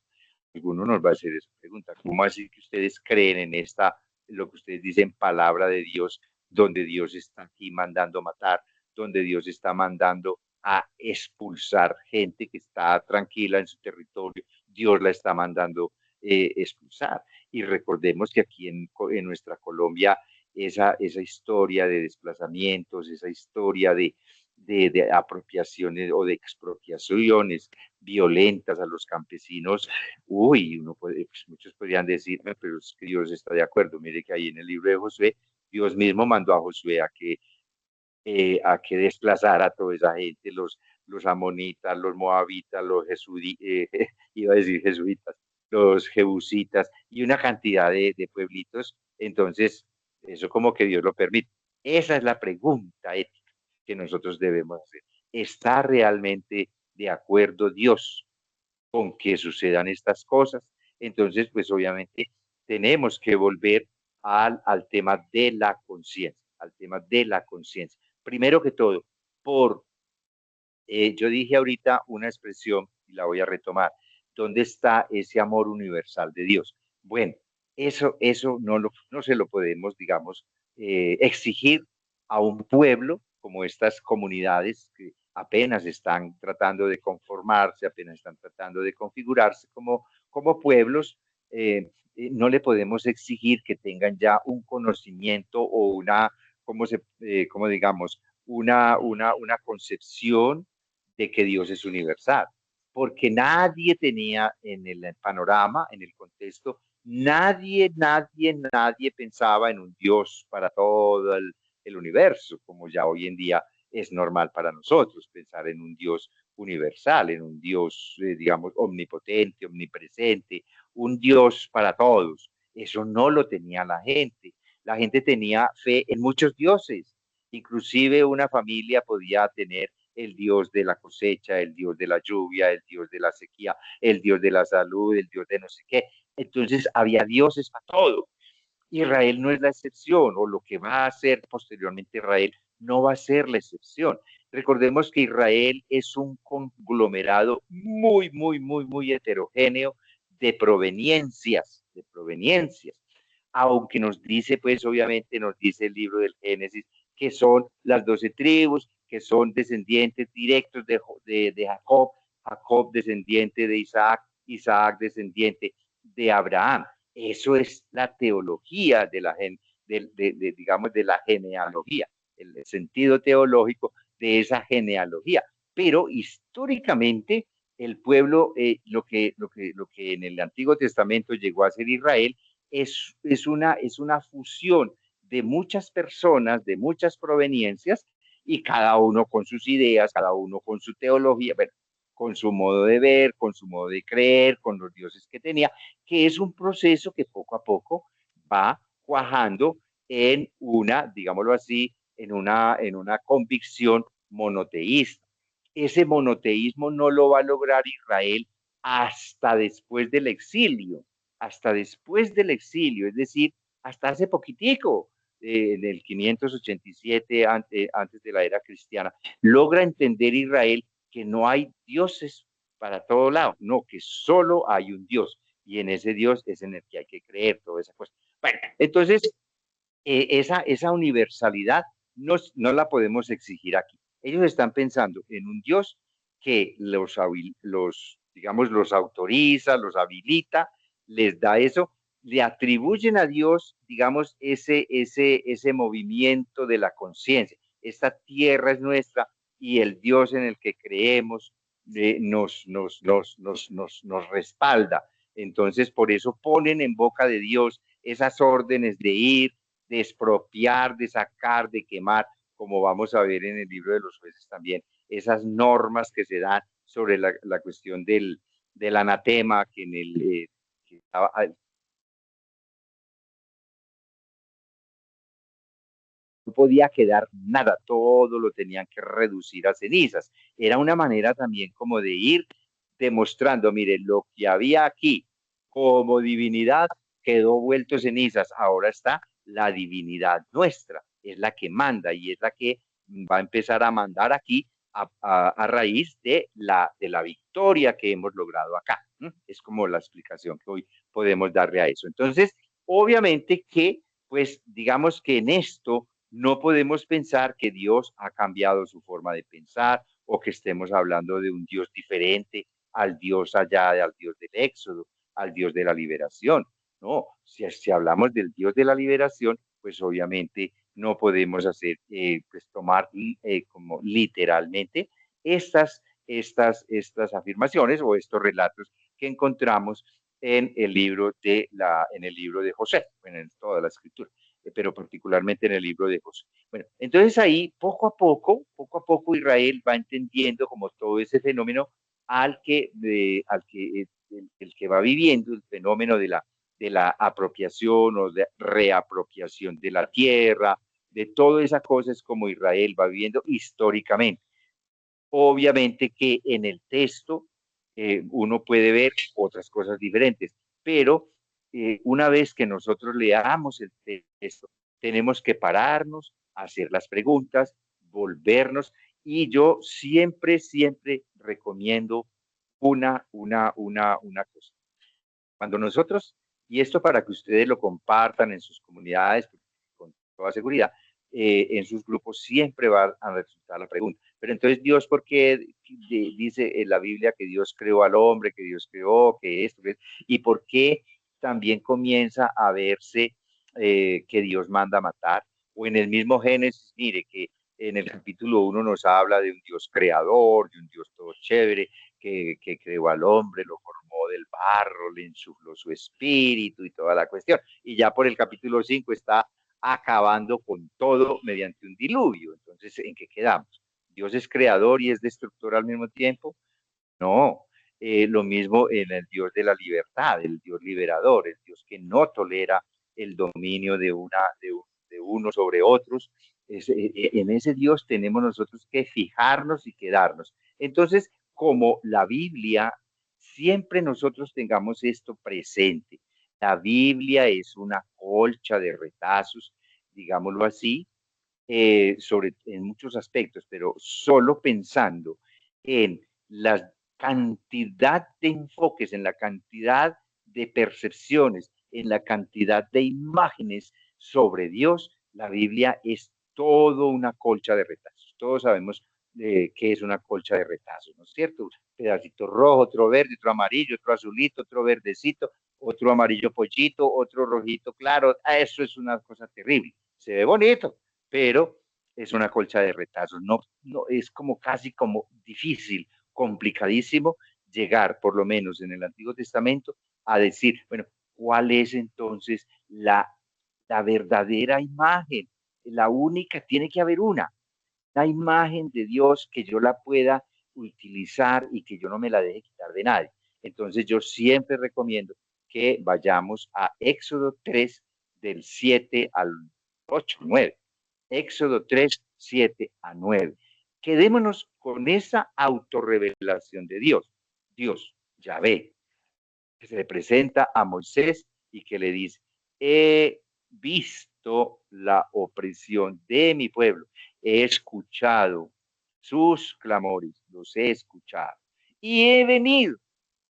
[SPEAKER 2] Alguno nos va a hacer esa pregunta. ¿Cómo así que ustedes creen en esta, lo que ustedes dicen, palabra de Dios, donde Dios está aquí mandando matar, donde Dios está mandando a expulsar gente que está tranquila en su territorio? Dios la está mandando expulsar. Y recordemos que aquí en nuestra Colombia esa historia de desplazamientos, esa historia de apropiaciones o de expropiaciones violentas a los campesinos, uy, uno puede, pues muchos podrían decirme, pero es que Dios está de acuerdo. Mire que ahí en el libro de Josué, Dios mismo mandó a Josué a que desplazara a toda esa gente, los amonitas, los moabitas, los iba a decir jesuitas, los jebusitas y una cantidad de pueblitos. Entonces, eso como que Dios lo permite. Esa es la pregunta ética que nosotros debemos hacer. ¿Está realmente de acuerdo Dios con que sucedan estas cosas? Entonces, pues obviamente tenemos que volver al tema de la conciencia, al tema de la conciencia. Primero que todo, yo dije ahorita una expresión y la voy a retomar. ¿Dónde está ese amor universal de Dios? Bueno, eso no se lo podemos, digamos, exigir a un pueblo como estas comunidades que apenas están tratando de conformarse, apenas están tratando de configurarse como pueblos. No le podemos exigir que tengan ya un conocimiento o como digamos, una concepción de que Dios es universal, porque nadie tenía en el panorama, en el contexto, nadie pensaba en un Dios para todo el universo, como ya hoy en día es normal para nosotros, pensar en un Dios universal, en un Dios, digamos, omnipotente, omnipresente, un Dios para todos. Eso no lo tenía la gente. La gente tenía fe en muchos dioses. Inclusive una familia podía tener el Dios de la cosecha, el Dios de la lluvia, el Dios de la sequía, el Dios de la salud, el Dios de no sé qué. Entonces había dioses para todo. Israel no es la excepción, o lo que va a hacer posteriormente Israel no va a ser la excepción. Recordemos que Israel es un conglomerado muy heterogéneo de proveniencias, aunque nos dice, pues obviamente nos dice el libro del Génesis, que son las 12 tribus, que son descendientes directos de Jacob, Jacob descendiente de Isaac, Isaac descendiente de Abraham. Eso es la teología digamos, de la genealogía, el sentido teológico de esa genealogía. Pero históricamente el pueblo, lo que en el Antiguo Testamento llegó a ser Israel, es una fusión de muchas personas, de muchas proveniencias, y cada uno con sus ideas, cada uno con su teología, bueno, con su modo de ver, con su modo de creer, con los dioses que tenía, que es un proceso que poco a poco va cuajando en una, digámoslo así, en una convicción monoteísta. Ese monoteísmo no lo va a lograr Israel hasta después del exilio, hasta después del exilio, es decir, hasta hace poquitico, en el 587 antes de la era cristiana, logra entender Israel que no hay dioses para todo lado, no, que solo hay un Dios, y en ese Dios es en el que hay que creer, toda esa cosa. Bueno, entonces, esa universalidad no la podemos exigir aquí. Ellos están pensando en un Dios que digamos, los autoriza, los habilita, les da eso, le atribuyen a Dios, digamos, ese movimiento de la conciencia. Esta tierra es nuestra y el Dios en el que creemos nos respalda. Entonces, por eso ponen en boca de Dios esas órdenes de ir, de expropiar, de sacar, de quemar, como vamos a ver en el libro de los jueces también, esas normas que se dan sobre la cuestión del anatema, que en que estaba, podía quedar nada, todo lo tenían que reducir a cenizas. Era una manera también como de ir demostrando, mire, lo que había aquí como divinidad quedó vuelto cenizas, ahora está la divinidad nuestra, es la que manda y es la que va a empezar a mandar aquí a raíz de la victoria que hemos logrado acá. Es como la explicación que hoy podemos darle a eso. Entonces, obviamente que, pues, digamos que en esto no podemos pensar que Dios ha cambiado su forma de pensar o que estemos hablando de un Dios diferente al Dios allá, al Dios del Éxodo, al Dios de la liberación. No, si hablamos del Dios de la liberación, pues obviamente no podemos hacer, pues tomar como literalmente estas afirmaciones o estos relatos que encontramos en el libro de José, bueno, en toda la escritura, pero particularmente en el libro de José. Bueno, entonces ahí poco a poco Israel va entendiendo como todo ese fenómeno el que va viviendo el fenómeno de la apropiación o de reapropiación de la tierra, de todas esas cosas como Israel va viviendo históricamente. Obviamente que en el texto uno puede ver otras cosas diferentes, pero una vez que nosotros leamos el texto, tenemos que pararnos, hacer las preguntas, volvernos, y yo siempre recomiendo una cosa. Cuando nosotros, y esto para que ustedes lo compartan en sus comunidades, con toda seguridad, en sus grupos siempre va a resultar la pregunta. Pero entonces, Dios, ¿por qué dice en la Biblia que Dios creó al hombre, que Dios creó, que esto, y por qué también comienza a verse que Dios manda a matar? O en el mismo Génesis, mire que en el capítulo 1 nos habla de un Dios creador, de un Dios todo chévere, que creó al hombre, lo formó del barro, le insufló su espíritu y toda la cuestión. Y ya por el capítulo 5 está acabando con todo mediante un diluvio. Entonces, ¿en qué quedamos? ¿Dios es creador y es destructor al mismo tiempo? No. Lo mismo en el Dios de la libertad, el Dios liberador, el Dios que no tolera el dominio de uno sobre otros. En ese Dios tenemos nosotros que fijarnos y quedarnos. Entonces, como la Biblia, siempre nosotros tengamos esto presente. La Biblia es una colcha de retazos, digámoslo así, en muchos aspectos, pero solo pensando en la cantidad de enfoques, en la cantidad de percepciones, en la cantidad de imágenes sobre Dios, la Biblia es todo una colcha de retazos. Todos sabemos qué es una colcha de retazos, ¿no es cierto? Un pedacito rojo, otro verde, otro amarillo, otro azulito, otro verdecito, otro amarillo pollito, otro rojito claro. Eso es una cosa terrible. Se ve bonito, pero es una colcha de retazos. No, no, es como casi como difícil, complicadísimo llegar, por lo menos en el Antiguo Testamento, a decir, bueno, ¿cuál es entonces la verdadera imagen? La única, tiene que haber una, la imagen de Dios que yo la pueda utilizar y que yo no me la deje quitar de nadie. Entonces yo siempre recomiendo que vayamos a Éxodo 3 del 7 al 8, 9. Éxodo 3, 7 a 9. Quedémonos con esa autorrevelación de Dios. Dios, Yahvé, que se le presenta a Moisés y que le dice, he visto la opresión de mi pueblo, he escuchado sus clamores, los he escuchado y he venido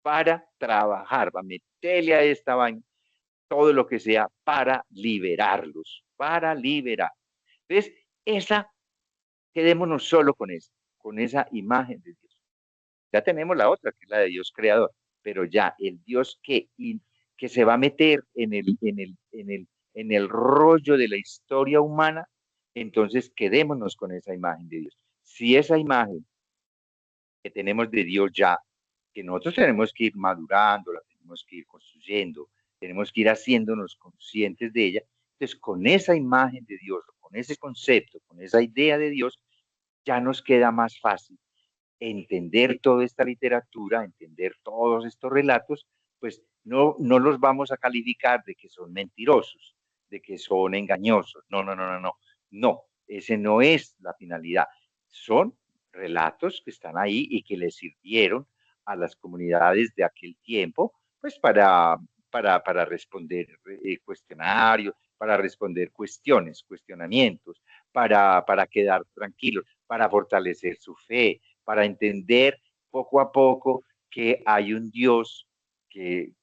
[SPEAKER 2] para trabajar, para meterle a esta vaina todo lo que sea para liberarlos, para liberar. Entonces, quedémonos solo con esa imagen de Dios. Ya tenemos la otra, que es la de Dios creador, pero ya el Dios que se va a meter en el rollo de la historia humana, entonces quedémonos con esa imagen de Dios. Si esa imagen que tenemos de Dios ya, que nosotros tenemos que ir madurando, la tenemos que ir construyendo, tenemos que ir haciéndonos conscientes de ella, entonces con esa imagen de Dios, con ese concepto, con esa idea de Dios, ya nos queda más fácil entender toda esta literatura, entender todos estos relatos, pues no los vamos a calificar de que son mentirosos, de que son engañosos. No. No. Ese no es la finalidad. Son relatos que están ahí y que les sirvieron a las comunidades de aquel tiempo, pues para responder cuestionarios, para responder cuestiones, cuestionamientos, para quedar tranquilos, para fortalecer su fe, para entender poco a poco que hay un Dios que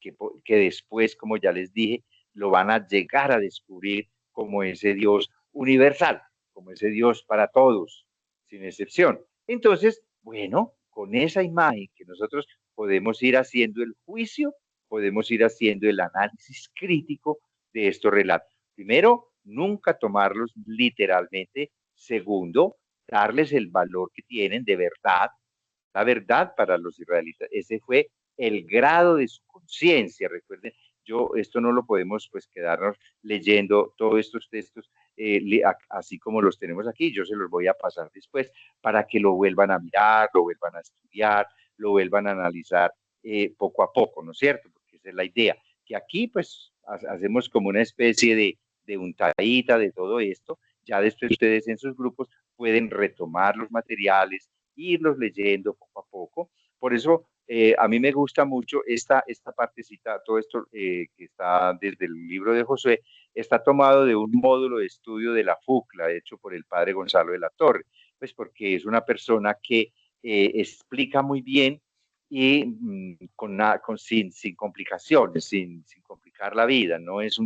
[SPEAKER 2] después, como ya les dije, lo van a llegar a descubrir como ese Dios universal, como ese Dios para todos, sin excepción. Entonces, bueno, con esa imagen que nosotros podemos ir haciendo el juicio, podemos ir haciendo el análisis crítico de estos relatos. Primero, nunca tomarlos literalmente. Segundo, darles el valor que tienen de verdad. La verdad para los israelitas, ese fue el grado de su conciencia. Recuerden, esto no lo podemos pues quedarnos leyendo todos estos textos así como los tenemos aquí. Yo se los voy a pasar después para que lo vuelvan a mirar, lo vuelvan a estudiar, lo vuelvan a analizar poco a poco, ¿no es cierto? Porque esa es la idea, que aquí pues hacemos como una especie de untadita de todo esto. Ya después ustedes en sus grupos pueden retomar los materiales, irlos leyendo poco a poco. Por eso a mí me gusta mucho esta partecita, todo esto que está desde el libro de Josué, está tomado de un módulo de estudio de la FUCLA, hecho por el padre Gonzalo de la Torre, pues porque es una persona que explica muy bien y sin complicaciones, sin complicar la vida, no es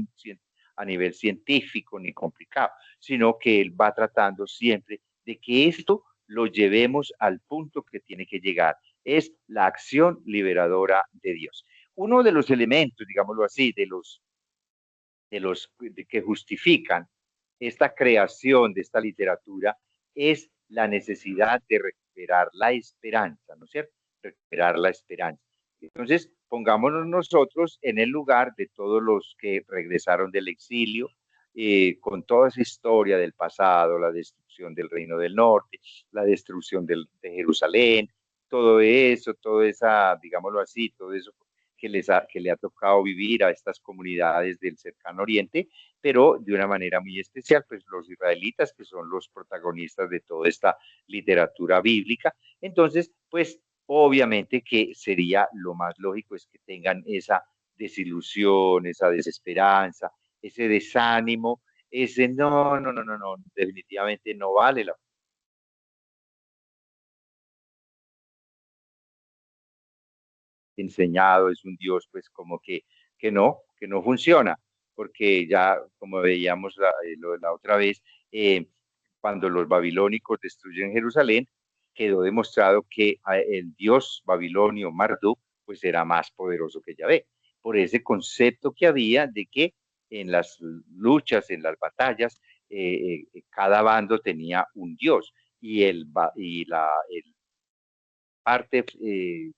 [SPEAKER 2] a nivel científico ni complicado, sino que él va tratando siempre de que esto lo llevemos al punto que tiene que llegar, es la acción liberadora de Dios. Uno de los elementos, digámoslo así, que justifican esta creación de esta literatura es la necesidad de recuperar la esperanza, ¿no es cierto? Recuperar la esperanza. Entonces, pongámonos nosotros en el lugar de todos los que regresaron del exilio, con toda esa historia del pasado, la destrucción del Reino del Norte, la destrucción de Jerusalén, todo eso, toda esa, digámoslo así, todo eso que le ha tocado vivir a estas comunidades del cercano oriente, pero de una manera muy especial, pues los israelitas, que son los protagonistas de toda esta literatura bíblica. Entonces, pues obviamente que sería lo más lógico es que tengan esa desilusión, esa desesperanza, ese desánimo, ese no, definitivamente no vale la enseñado, es un Dios pues como que no funciona, porque ya como veíamos la otra vez, cuando los babilónicos destruyen Jerusalén, quedó demostrado que el Dios babilonio Marduk pues era más poderoso que Yahvé, por ese concepto que había de que en las luchas, en las batallas, cada bando tenía un Dios y la parte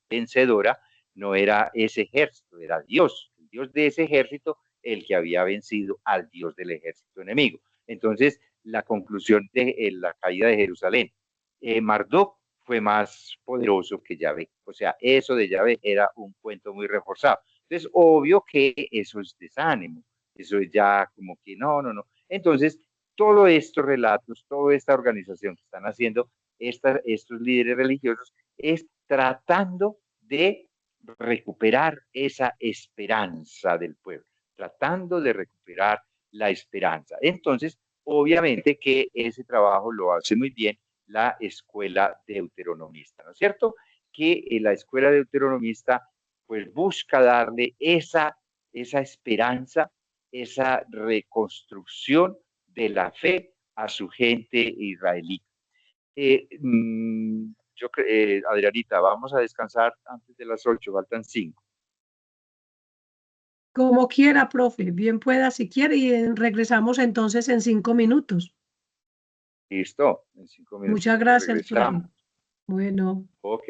[SPEAKER 2] vencedora no era ese ejército, era Dios, el Dios de ese ejército, el que había vencido al Dios del ejército enemigo. Entonces, la conclusión de la caída de Jerusalén, Marduk fue más poderoso que Yahvé. O sea, eso de Yahvé era un cuento muy reforzado. Entonces, obvio que eso es desánimo, eso es ya como que no. Entonces, todos estos relatos, toda esta organización que están haciendo estos líderes religiosos es tratando de recuperar esa esperanza del pueblo, tratando de recuperar la esperanza. Entonces, obviamente que ese trabajo lo hace muy bien la escuela deuteronomista, ¿no es cierto? Que la escuela deuteronomista pues busca darle esa esperanza, esa reconstrucción de la fe a su gente israelí. Adrianita, vamos a descansar antes de las 8, faltan 5.
[SPEAKER 1] Como quiera, profe, bien pueda si quiere y regresamos entonces en 5 minutos.
[SPEAKER 2] Listo, en 5 minutos
[SPEAKER 1] Muchas gracias, profe.
[SPEAKER 2] regresamos.
[SPEAKER 1] Bueno.
[SPEAKER 2] Ok.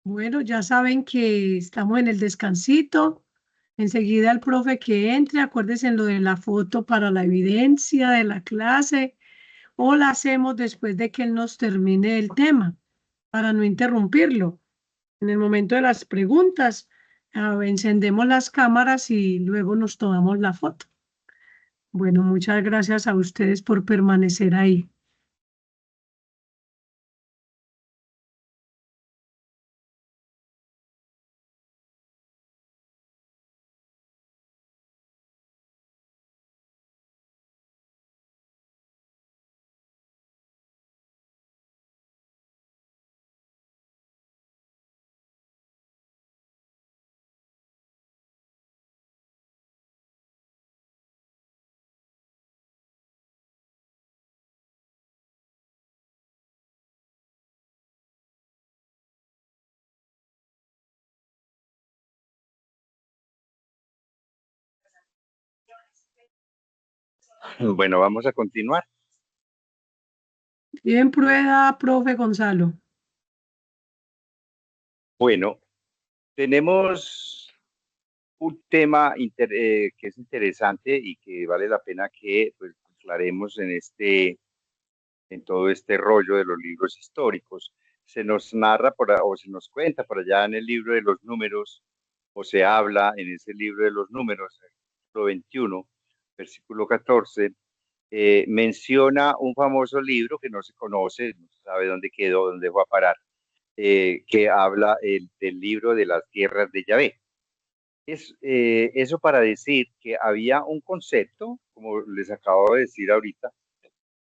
[SPEAKER 1] Bueno, ya saben que estamos en el descansito. Enseguida el profe que entre, acuérdense en lo de la foto para la evidencia de la clase, o la hacemos después de que él nos termine el tema, para no interrumpirlo. En el momento de las preguntas, encendemos las cámaras y luego nos tomamos la foto. Bueno, muchas gracias a ustedes por permanecer ahí.
[SPEAKER 2] Bueno, vamos a continuar.
[SPEAKER 1] Bien, prueba, profe Gonzalo.
[SPEAKER 2] Bueno, tenemos un tema que es interesante y que vale la pena que pues, aclaremos en todo este rollo de los libros históricos. Se nos narra o se nos cuenta por allá en el libro de los números, o se habla en ese libro de los números, capítulo 21, versículo 14, menciona un famoso libro que no se conoce, no se sabe dónde quedó, dónde fue a parar, que habla del libro de las guerras de Yahvé. Eso para decir que había un concepto, como les acabo de decir ahorita,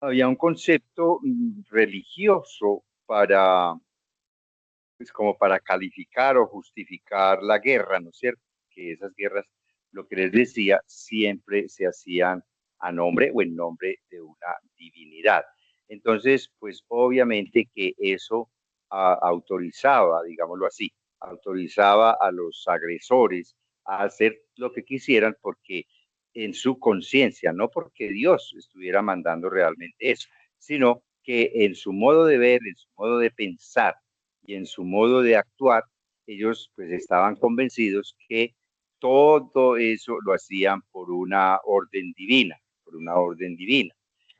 [SPEAKER 2] había un concepto religioso para, pues como para calificar o justificar la guerra, ¿no es cierto? Que esas guerras, lo que les decía, siempre se hacían a nombre o en nombre de una divinidad. Entonces, pues obviamente que eso autorizaba, digámoslo así, autorizaba a los agresores a hacer lo que quisieran porque en su conciencia, no porque Dios estuviera mandando realmente eso, sino que en su modo de ver, en su modo de pensar y en su modo de actuar, ellos pues estaban convencidos que todo eso lo hacían por una orden divina, por una orden divina.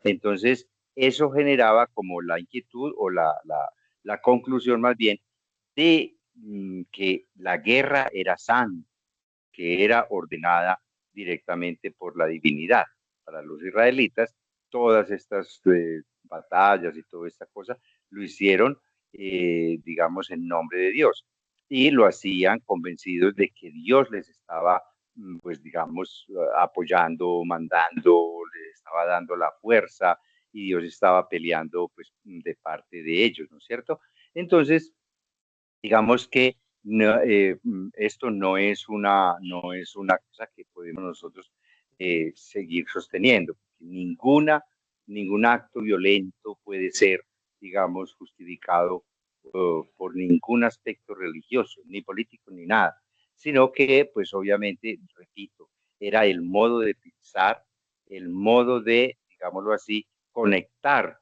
[SPEAKER 2] Entonces, eso generaba como la inquietud o la conclusión más bien de que la guerra era santa, que era ordenada directamente por la divinidad. Para los israelitas, todas estas batallas y toda esta cosa lo hicieron, digamos, en nombre de Dios. Y lo hacían convencidos de que Dios les estaba, pues, digamos, apoyando, mandando, les estaba dando la fuerza y Dios estaba peleando, pues, de parte de ellos, ¿no es cierto? Entonces, digamos que no, esto no es una cosa que podemos nosotros seguir sosteniendo. Ningún acto violento puede ser, digamos, justificado por ningún aspecto religioso, ni político, ni nada, sino que, pues obviamente, repito, era el modo de pensar, el modo de, digámoslo así, conectar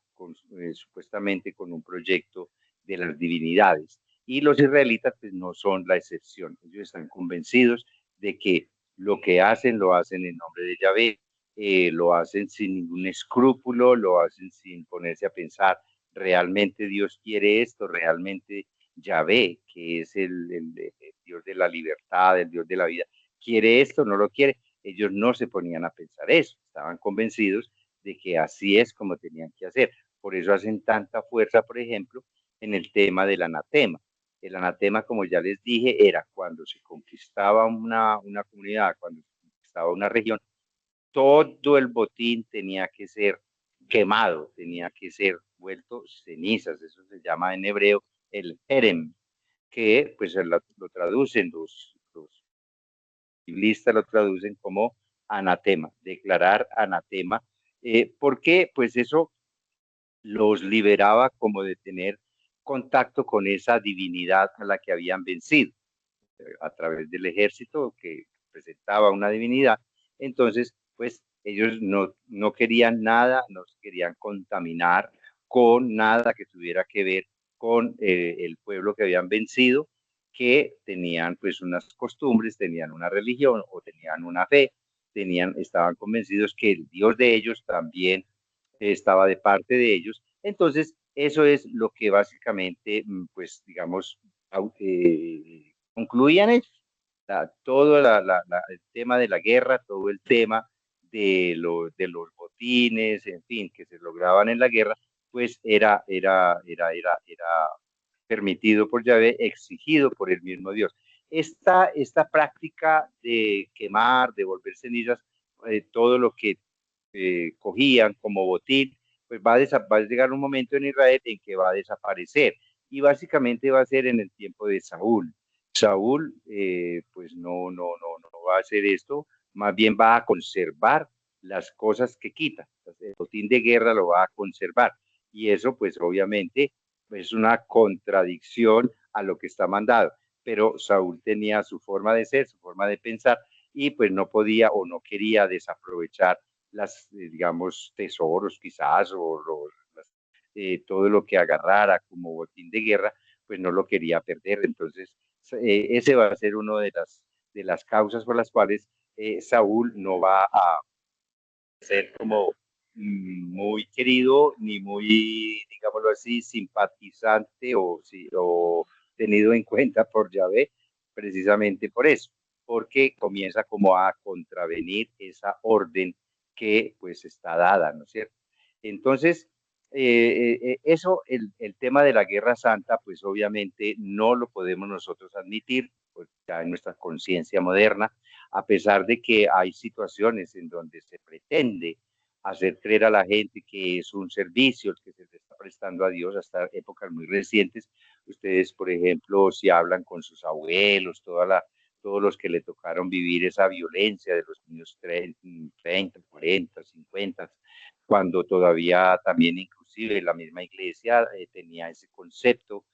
[SPEAKER 2] supuestamente con un proyecto de las divinidades. Y los israelitas pues no son la excepción. Ellos están convencidos de que lo que hacen lo hacen en nombre de Yahvé, lo hacen sin ningún escrúpulo, lo hacen sin ponerse a pensar, realmente Dios quiere esto, realmente Yahvé, que es el Dios de la libertad, el Dios de la vida, quiere esto, no lo quiere. Ellos no se ponían a pensar eso, estaban convencidos de que así es como tenían que hacer. Por eso hacen tanta fuerza, por ejemplo, en el tema del anatema. El anatema, como ya les dije, era cuando se conquistaba una comunidad, cuando se conquistaba una región, todo el botín tenía que ser quemado, tenía que ser vuelto cenizas. Eso se llama en hebreo el herem, que pues lo traducen los biblistas, lo traducen como anatema, declarar anatema. ¿Por qué? Pues eso los liberaba como de tener contacto con esa divinidad a la que habían vencido a través del ejército que presentaba una divinidad. Entonces, pues ellos no querían nada, no se querían contaminar con nada que tuviera que ver con el pueblo que habían vencido que tenían pues unas costumbres, tenían una religión o tenían una fe, estaban convencidos que el Dios de ellos también estaba de parte de ellos. Entonces, eso es lo que básicamente, pues digamos, concluían ellos. Todo el tema de la guerra, todo el tema de los botines, en fin, que se lograban en la guerra, pues era permitido por Yahvé, exigido por el mismo Dios. Esta práctica de quemar, de volver cenizas, todo lo que cogían como botín, pues va a llegar un momento en Israel en que va a desaparecer. Y básicamente va a ser en el tiempo de Saúl. Saúl, pues no va a hacer esto, más bien va a conservar las cosas que quita. El botín de guerra lo va a conservar. Y eso, pues obviamente, es una contradicción a lo que está mandado. Pero Saúl tenía su forma de ser, su forma de pensar, y pues no podía o no quería desaprovechar digamos, tesoros quizás, todo lo que agarrara como botín de guerra, pues no lo quería perder. Entonces, ese va a ser uno de las causas por las cuales Saúl no va a ser como muy querido ni muy, digámoslo así, simpatizante o tenido en cuenta por Yahvé, precisamente por eso, porque comienza como a contravenir esa orden que pues está dada, ¿no es cierto? Entonces, eso, el tema de la Guerra Santa, pues obviamente no lo podemos nosotros admitir, pues ya en nuestra conciencia moderna, a pesar de que hay situaciones en donde se pretende hacer creer a la gente que es un servicio que se le está prestando a Dios hasta épocas muy recientes. Ustedes, por ejemplo, si hablan con sus abuelos, todos los que le tocaron vivir esa violencia de los años 30, 40, 50, cuando todavía también inclusive la misma iglesia tenía ese concepto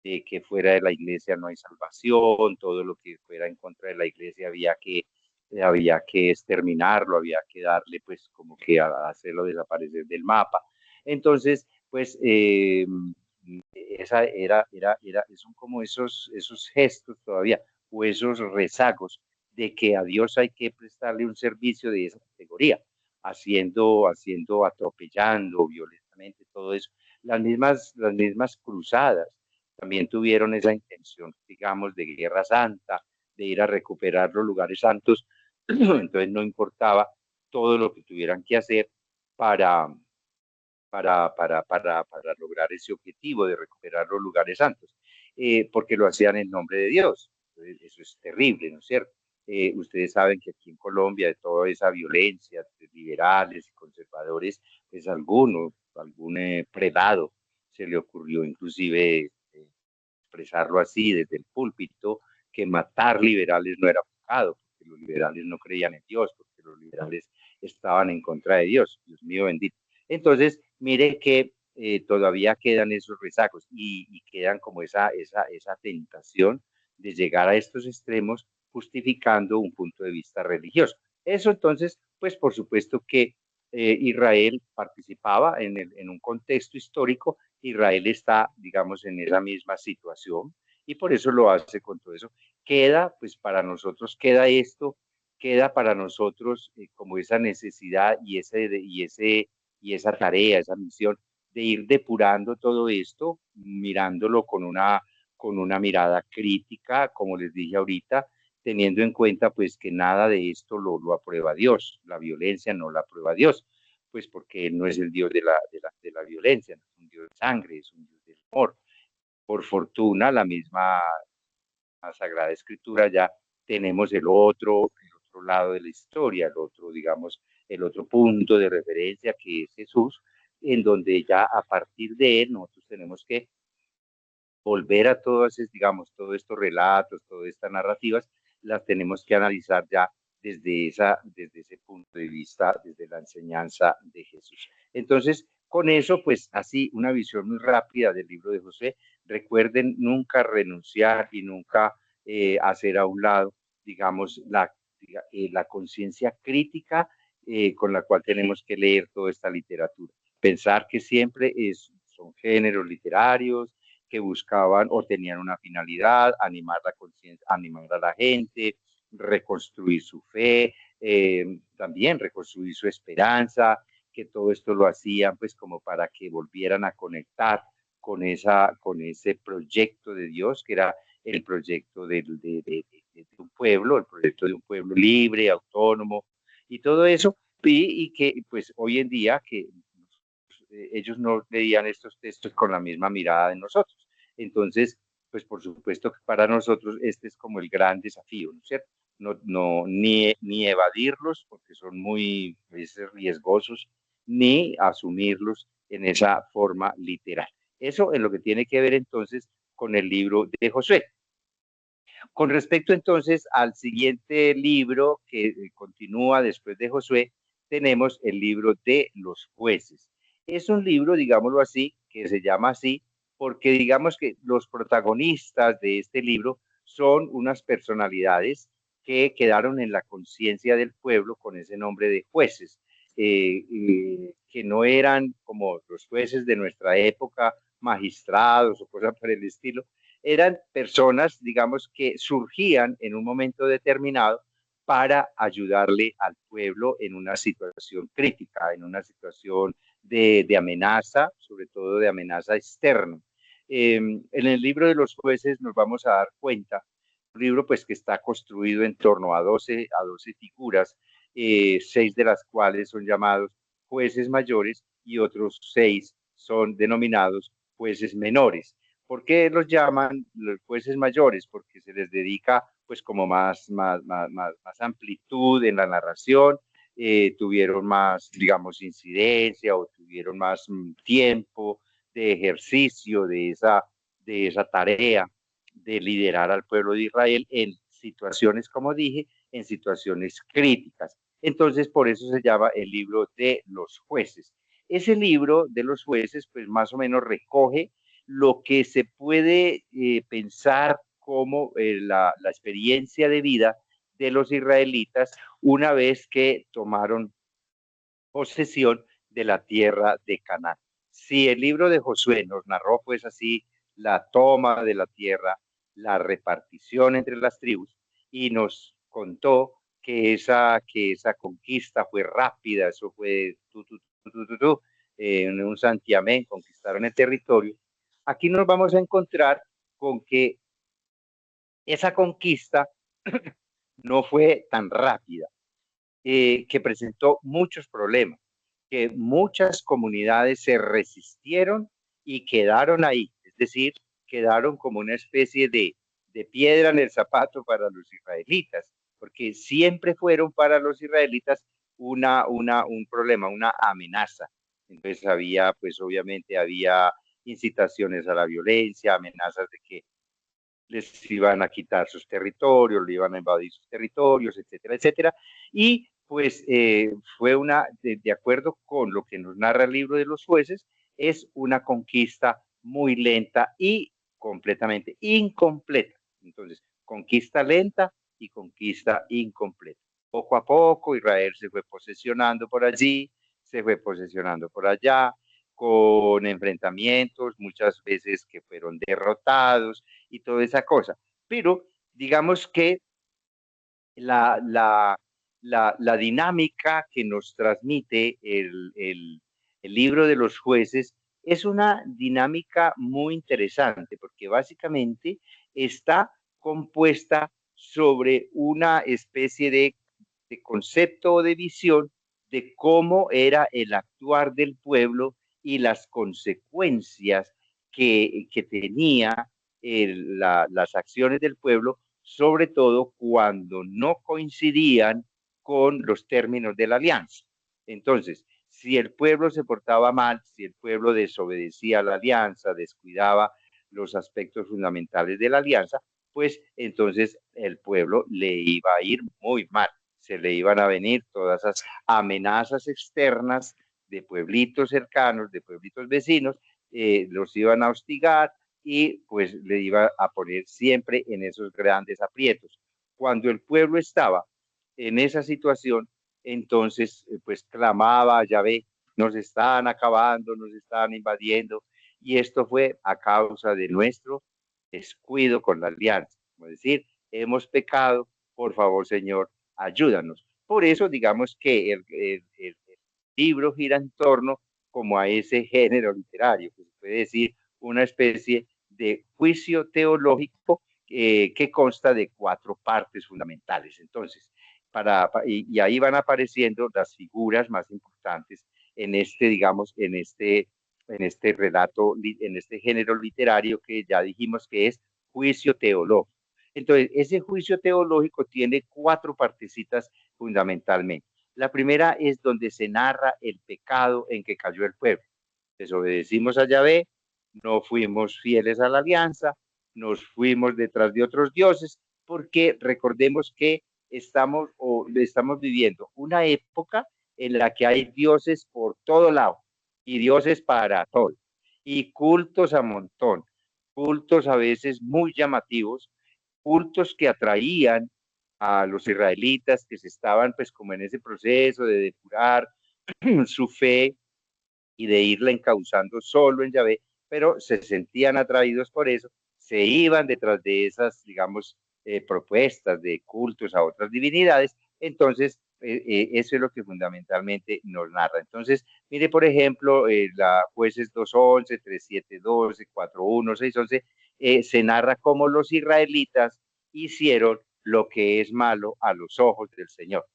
[SPEAKER 2] de que fuera de la iglesia no hay salvación, todo lo que fuera en contra de la iglesia había que exterminarlo, había que darle pues como que a hacerlo desaparecer del mapa. Entonces, pues son como esos gestos todavía o esos rezagos de que a Dios hay que prestarle un servicio de esa categoría, atropellando violentamente todo eso. Las mismas cruzadas también tuvieron esa intención, digamos, de guerra santa, de ir a recuperar los lugares santos. Entonces no importaba todo lo que tuvieran que hacer para, para lograr ese objetivo de recuperar los lugares santos, porque lo hacían en nombre de Dios. Entonces, eso es terrible, ¿no es cierto? Ustedes saben que aquí en Colombia, de toda esa violencia de liberales y conservadores, pues algún predado se le ocurrió inclusive expresarlo así desde el púlpito, que matar liberales no era pecado, porque los liberales no creían en Dios, porque los liberales estaban en contra de Dios. Dios mío bendito. Entonces, mire que todavía quedan esos rezagos y quedan como esa tentación de llegar a estos extremos justificando un punto de vista religioso. Eso entonces, pues por supuesto que Israel participaba en un contexto histórico. Israel está, digamos, en esa misma situación y por eso lo hace con todo eso. Pues para nosotros queda para nosotros como esa necesidad y esa tarea, esa misión de ir depurando todo esto, mirándolo con una mirada crítica, como les dije ahorita, teniendo en cuenta pues que nada de esto lo aprueba Dios, la violencia no la aprueba Dios, pues porque Él no es el Dios de la violencia, no es un Dios de sangre, es un Dios del amor. Por fortuna, la Sagrada Escritura ya tenemos el otro lado de la historia, digamos, el otro punto de referencia que es Jesús, en donde ya a partir de Él nosotros tenemos que volver a digamos, todos estos relatos, todas estas narrativas, las tenemos que analizar ya desde ese punto de vista, desde la enseñanza de Jesús. Entonces, con eso, pues así, una visión muy rápida del libro de José. Recuerden nunca renunciar y nunca hacer a un lado, digamos, la conciencia crítica con la cual tenemos que leer toda esta literatura. Pensar que siempre son géneros literarios, que buscaban o tenían una finalidad, animar la conciencia, animar a la gente, reconstruir su fe, también reconstruir su esperanza, que todo esto lo hacían pues como para que volvieran a conectar con ese proyecto de Dios, que era el proyecto de un pueblo, el proyecto de un pueblo libre, autónomo y todo eso, y que pues hoy en día que ellos no leían estos textos con la misma mirada de nosotros. Entonces, pues por supuesto que para nosotros este es como el gran desafío, ¿no es cierto? Ni evadirlos, porque son muy riesgosos, ni asumirlos en esa forma literal. Eso es lo que tiene que ver entonces con el libro de Josué. Con respecto entonces al siguiente libro que continúa después de Josué, tenemos el libro de los jueces. Es un libro, digámoslo así, que se llama así, porque digamos que los protagonistas de este libro son unas personalidades que quedaron en la conciencia del pueblo con ese nombre de jueces, que no eran como los jueces de nuestra época, magistrados o cosas por el estilo, eran personas, digamos, que surgían en un momento determinado para ayudarle al pueblo en una situación crítica, en una situación de amenaza, sobre todo de amenaza externa. En el libro de los jueces nos vamos a dar cuenta, un libro pues que está construido en torno a 12 figuras, 6 de las cuales son llamados jueces mayores y otros 6 son denominados jueces menores. ¿Por qué los llaman los jueces mayores? Porque se les dedica pues como más amplitud en la narración, tuvieron más, digamos, incidencia o tuvieron más tiempo de ejercicio de esa tarea de liderar al pueblo de Israel en situaciones, como dije, en situaciones críticas. Entonces, por eso se llama el libro de los jueces. Ese libro de los jueces, pues más o menos recoge lo que se puede pensar como la experiencia de vida de los israelitas una vez que tomaron posesión de la tierra de Canaán. Si el libro de Josué nos narró pues así la toma de la tierra, la repartición entre las tribus y nos contó que esa conquista fue rápida, eso fue en un santiamén, conquistaron el territorio. Aquí nos vamos a encontrar con que esa conquista no fue tan rápida, que presentó muchos problemas, que muchas comunidades se resistieron y quedaron ahí, es decir, quedaron como una especie de piedra en el zapato para los israelitas, porque siempre fueron para los israelitas un problema, una amenaza. Entonces había, pues obviamente había incitaciones a la violencia, amenazas de que les iban a quitar sus territorios, le iban a invadir sus territorios, etcétera, etcétera. Y pues fue de acuerdo con lo que nos narra el libro de los jueces, es una conquista muy lenta y completamente incompleta. Entonces, conquista lenta y conquista incompleta. Poco a poco Israel se fue posesionando por allí, se fue posesionando por allá, con enfrentamientos, muchas veces que fueron derrotados y toda esa cosa. Pero digamos que la, la, la dinámica que nos transmite el libro de los jueces es una dinámica muy interesante porque básicamente está compuesta sobre una especie de concepto o de visión de cómo era el actuar del pueblo y las consecuencias que tenía las acciones del pueblo, sobre todo cuando no coincidían con los términos de la alianza. Entonces, si el pueblo se portaba mal, si el pueblo desobedecía a la alianza, descuidaba los aspectos fundamentales de la alianza, pues entonces el pueblo le iba a ir muy mal. Se le iban a venir todas esas amenazas externas de pueblitos cercanos, de pueblitos vecinos, los iban a hostigar y pues le iba a poner siempre en esos grandes aprietos. Cuando el pueblo estaba en esa situación, entonces pues clamaba a Yahvé, nos estaban acabando, nos estaban invadiendo, Y esto fue a causa de nuestro descuido con la alianza. Como decir, hemos pecado, por favor, Señor, ayúdanos. Por eso, digamos que el libro gira en torno como a ese género literario, que se puede decir una especie de juicio teológico que consta de 4 partes fundamentales. Entonces, y ahí van apareciendo las figuras más importantes en este, digamos, en este relato, en este género literario que ya dijimos que es juicio teológico. Entonces, ese juicio teológico tiene 4 partecitas fundamentalmente. La primera es donde se narra el pecado en que cayó el pueblo. Desobedecimos a Yahvé, no fuimos fieles a la alianza, nos fuimos detrás de otros dioses, porque recordemos que estamos viviendo una época en la que hay dioses por todo lado y dioses para todo, y cultos a montón, cultos a veces muy llamativos, cultos que atraían a los israelitas que se estaban pues como en ese proceso de depurar su fe y de irla encauzando solo en Yahvé, pero se sentían atraídos por eso, se iban detrás de esas, digamos, propuestas de cultos a otras divinidades, entonces eso es lo que fundamentalmente nos narra. Entonces, mire, por ejemplo, la Jueces 2:11, 3:7:12, 4:1, 6:11, se narra cómo los israelitas hicieron lo que es malo a los ojos del Señor.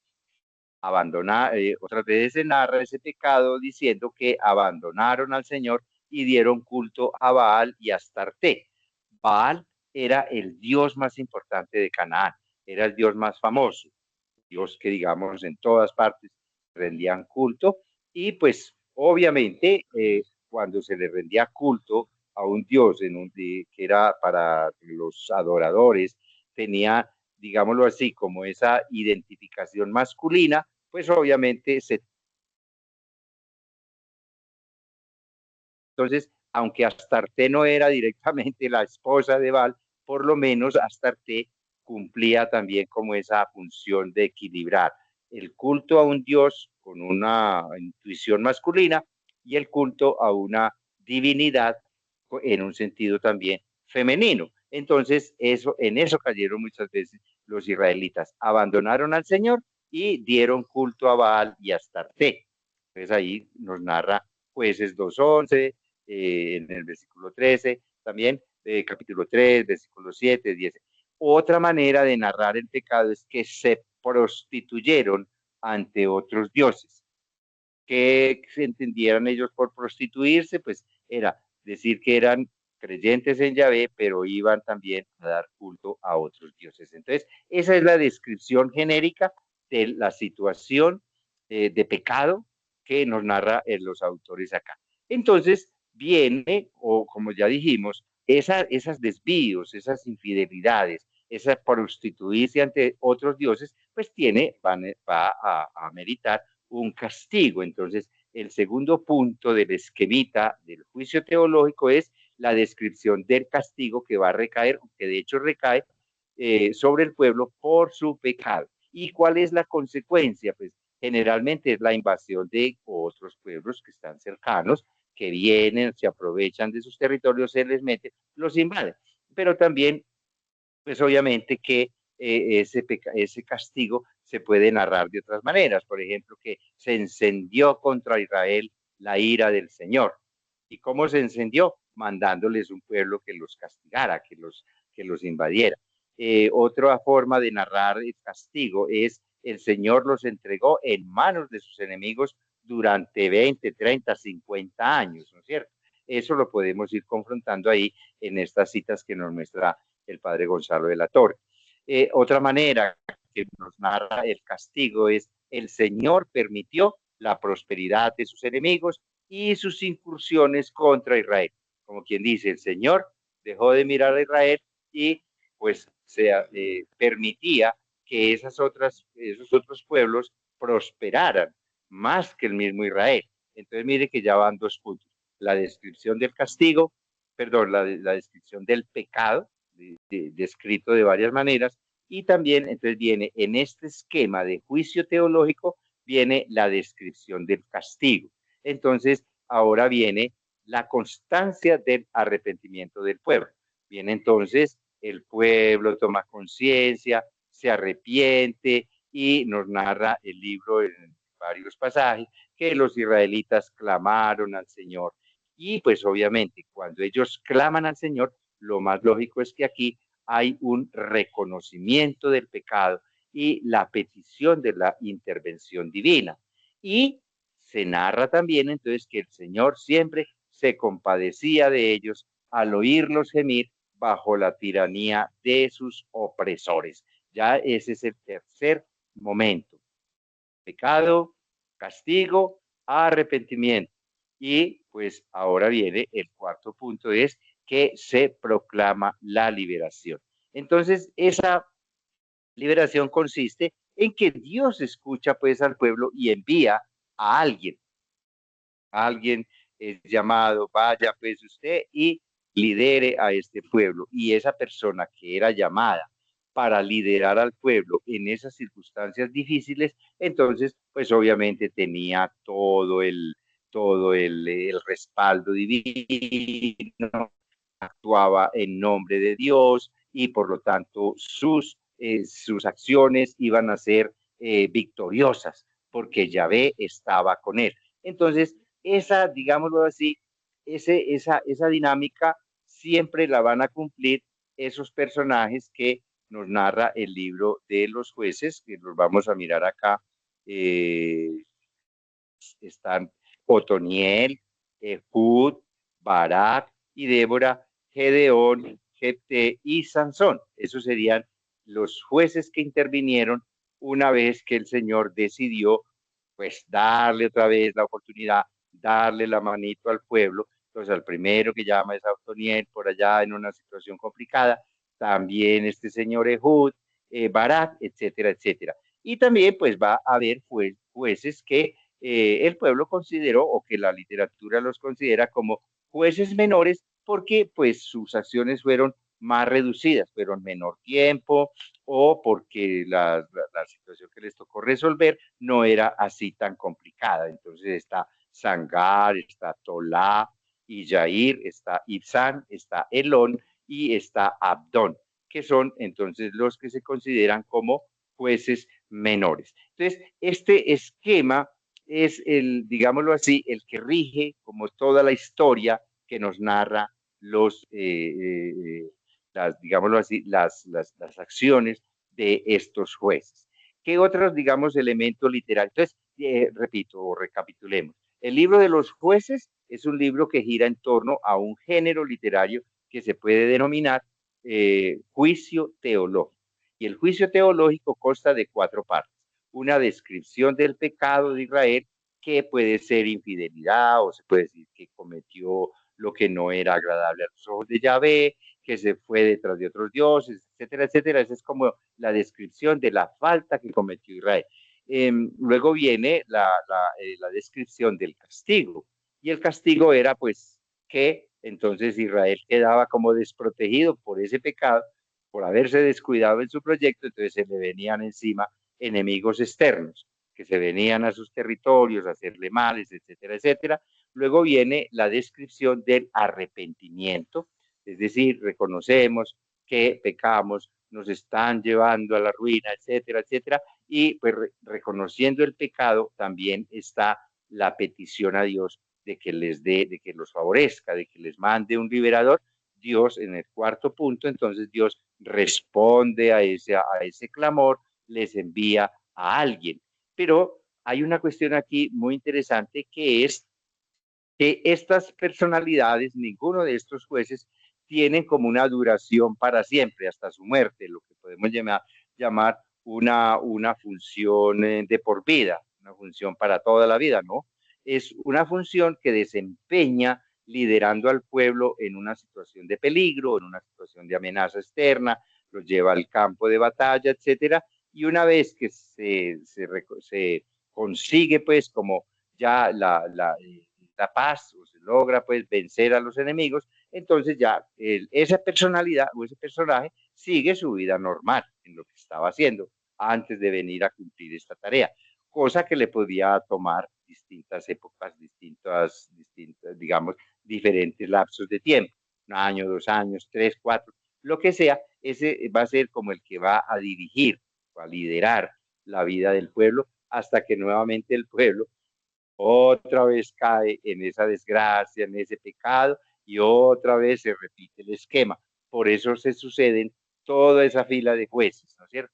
[SPEAKER 2] Otras veces se narra ese pecado diciendo que abandonaron al Señor y dieron culto a Baal y a Astarte. Baal era el dios más importante de Canaán, era el dios más famoso, dios que digamos en todas partes rendían culto y pues obviamente cuando se le rendía culto a un dios que era para los adoradores, tenía, digámoslo así, como esa identificación masculina, pues obviamente entonces, aunque Astarte no era directamente la esposa de Baal, por lo menos Astarte cumplía también como esa función de equilibrar el culto a un dios con una intuición masculina y el culto a una divinidad en un sentido también femenino. Entonces, en eso cayeron muchas veces los israelitas. Abandonaron al Señor y dieron culto a Baal y a Astarte. Entonces ahí nos narra Jueces 2:11, en el versículo 13, también capítulo 3, versículo 7, 10. Otra manera de narrar el pecado es que se prostituyeron ante otros dioses. ¿Qué se entendieran ellos por prostituirse? Pues era decir que eran creyentes en Yahvé, pero iban también a dar culto a otros dioses. Entonces, esa es la descripción genérica de la situación de pecado que nos narra los autores acá. Entonces, viene, o como ya dijimos, esas desvíos, esas infidelidades, esa prostituirse ante otros dioses, pues va a meritar un castigo. Entonces, el segundo punto del esquemita del juicio teológico es la descripción del castigo que va a recaer, que de hecho recae sobre el pueblo por su pecado. ¿Y cuál es la consecuencia? Pues generalmente es la invasión de otros pueblos que están cercanos, que vienen, se aprovechan de sus territorios, se les mete, los invaden. Pero también, pues obviamente que ese castigo se puede narrar de otras maneras. Por ejemplo, que se encendió contra Israel la ira del Señor. ¿Y cómo se encendió? Mandándoles un pueblo que los castigara, que los invadiera. Otra forma de narrar el castigo es el Señor los entregó en manos de sus enemigos durante 20, 30, 50 años, ¿no es cierto? Eso lo podemos ir confrontando ahí en estas citas que nos muestra el padre Gonzalo de la Torre. Otra manera que nos narra el castigo es el Señor permitió la prosperidad de sus enemigos y sus incursiones contra Israel. Como quien dice, el Señor dejó de mirar a Israel y pues permitía que esos otros pueblos prosperaran más que el mismo Israel. Entonces mire que ya van 2 puntos. La descripción del castigo, perdón, la descripción del pecado, descrito de varias maneras, y también entonces viene en este esquema de juicio teológico, viene la descripción del castigo. Entonces, ahora viene la constancia del arrepentimiento del pueblo. Bien, entonces el pueblo toma conciencia, se arrepiente y nos narra el libro en varios pasajes que los israelitas clamaron al Señor. Y pues obviamente cuando ellos claman al Señor, lo más lógico es que aquí hay un reconocimiento del pecado y la petición de la intervención divina. Y se narra también entonces que el Señor siempre se compadecía de ellos al oírlos gemir bajo la tiranía de sus opresores. Ya ese es el tercer momento. Pecado, castigo, arrepentimiento. Y pues ahora viene el cuarto punto, es que se proclama la liberación. Entonces, esa liberación consiste en que Dios escucha pues al pueblo y envía a alguien. Alguien es llamado, vaya pues usted y lidere a este pueblo. Y esa persona que era llamada para liderar al pueblo en esas circunstancias difíciles, entonces pues obviamente tenía todo el respaldo divino, actuaba en nombre de Dios y por lo tanto sus acciones iban a ser victoriosas porque Yahvé estaba con él. Entonces, esa, digámoslo así, esa dinámica siempre la van a cumplir esos personajes que nos narra el libro de los jueces, que los vamos a mirar acá. Están Otoniel, Ehud, Barak y Débora, Gedeón, Jefté y Sansón. Esos serían los jueces que intervinieron una vez que el Señor decidió pues darle otra vez la oportunidad, darle la manito al pueblo. Entonces al primero que llama es a Otoniel por allá en una situación complicada, también este señor Ehud, Barak, etcétera, etcétera. Y también pues va a haber jueces que el pueblo consideró o que la literatura los considera como jueces menores porque pues sus acciones fueron más reducidas, fueron menor tiempo o porque la situación que les tocó resolver no era así tan complicada. Entonces está Sangar, está Tolá, y Yair, está Ibzán, está Elón y está Abdón, que son entonces los que se consideran como jueces menores. Entonces, este esquema es el, digámoslo así, el que rige como toda la historia que nos narra digámoslo así, las acciones de estos jueces. ¿Qué otros, digamos, elementos literarios? Entonces, repito o recapitulemos. El libro de los jueces es un libro que gira en torno a un género literario que se puede denominar juicio teológico. Y el juicio teológico consta de 4 partes. Una descripción del pecado de Israel, que puede ser infidelidad o se puede decir que cometió lo que no era agradable a los ojos de Yahvé, que se fue detrás de otros dioses, etcétera, etcétera. Esa es como la descripción de la falta que cometió Israel. Luego viene la descripción del castigo. Y el castigo era pues que entonces Israel quedaba como desprotegido por ese pecado, por haberse descuidado en su proyecto, entonces se le venían encima enemigos externos que se venían a sus territorios a hacerle males, etcétera, etcétera. Luego viene la descripción del arrepentimiento, es decir, reconocemos que pecamos, nos están llevando a la ruina, etcétera, etcétera, y pues reconociendo el pecado también está la petición a Dios de que les dé, de que los favorezca, de que les mande un liberador. Dios en el cuarto punto, entonces Dios responde a ese clamor, les envía a alguien. Pero hay una cuestión aquí muy interesante que es que estas personalidades, ninguno de estos jueces, tienen como una duración para siempre, hasta su muerte, lo que podemos llamar una función de por vida, una función para toda la vida, ¿no? Es una función que desempeña liderando al pueblo en una situación de peligro, en una situación de amenaza externa, los lleva al campo de batalla, etcétera, y una vez que se consigue, pues, como ya la paz o se logra pues vencer a los enemigos, entonces ya esa personalidad o ese personaje sigue su vida normal en lo que estaba haciendo antes de venir a cumplir esta tarea, cosa que le podía tomar distintas épocas, distintas digamos, diferentes lapsos de tiempo, 1 año, 2 años, 3, 4, lo que sea. Ese va a ser como el que va a dirigir, a liderar la vida del pueblo hasta que nuevamente el pueblo otra vez cae en esa desgracia, en ese pecado, y otra vez se repite el esquema. Por eso se suceden toda esa fila de jueces, ¿no es cierto?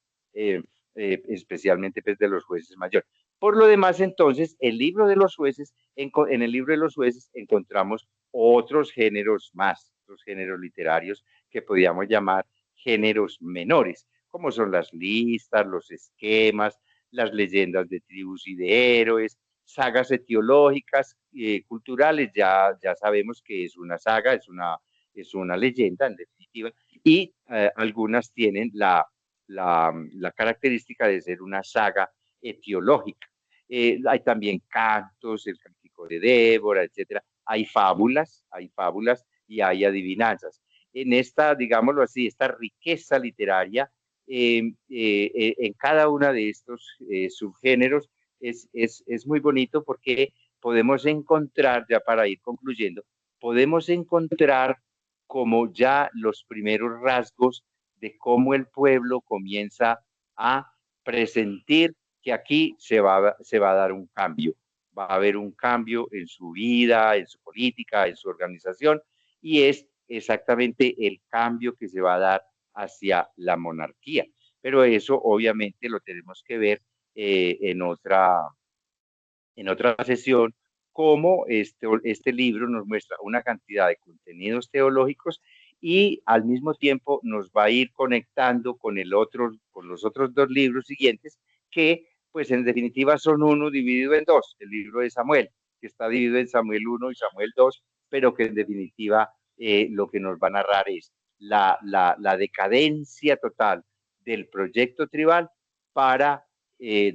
[SPEAKER 2] Especialmente pues, de los jueces mayores. Por lo demás, entonces, el libro de los jueces, en el libro de los jueces encontramos otros géneros más, otros géneros literarios que podríamos llamar géneros menores, como son las listas, los esquemas, las leyendas de tribus y de héroes, sagas etiológicas, culturales. Ya sabemos que es una saga, es una leyenda en definitiva, y algunas tienen la característica de ser una saga etiológica. Hay también cantos, el cántico de Débora, etcétera. Hay fábulas y hay adivinanzas. En esta, digámoslo así, esta riqueza literaria, en cada una de estos subgéneros es muy bonito porque podemos encontrar, ya para ir concluyendo, podemos encontrar como ya los primeros rasgos de cómo el pueblo comienza a presentir que aquí se va a dar un cambio, va a haber un cambio en su vida, en su política, en su organización, y es exactamente el cambio que se va a dar hacia la monarquía. Pero eso obviamente lo tenemos que ver en otra sesión, cómo este libro nos muestra una cantidad de contenidos teológicos y al mismo tiempo nos va a ir conectando con los otros dos libros siguientes que, pues en definitiva, son uno dividido en dos, el libro de Samuel, que está dividido en Samuel 1 y Samuel 2, pero que en definitiva lo que nos va a narrar es la decadencia total del proyecto tribal para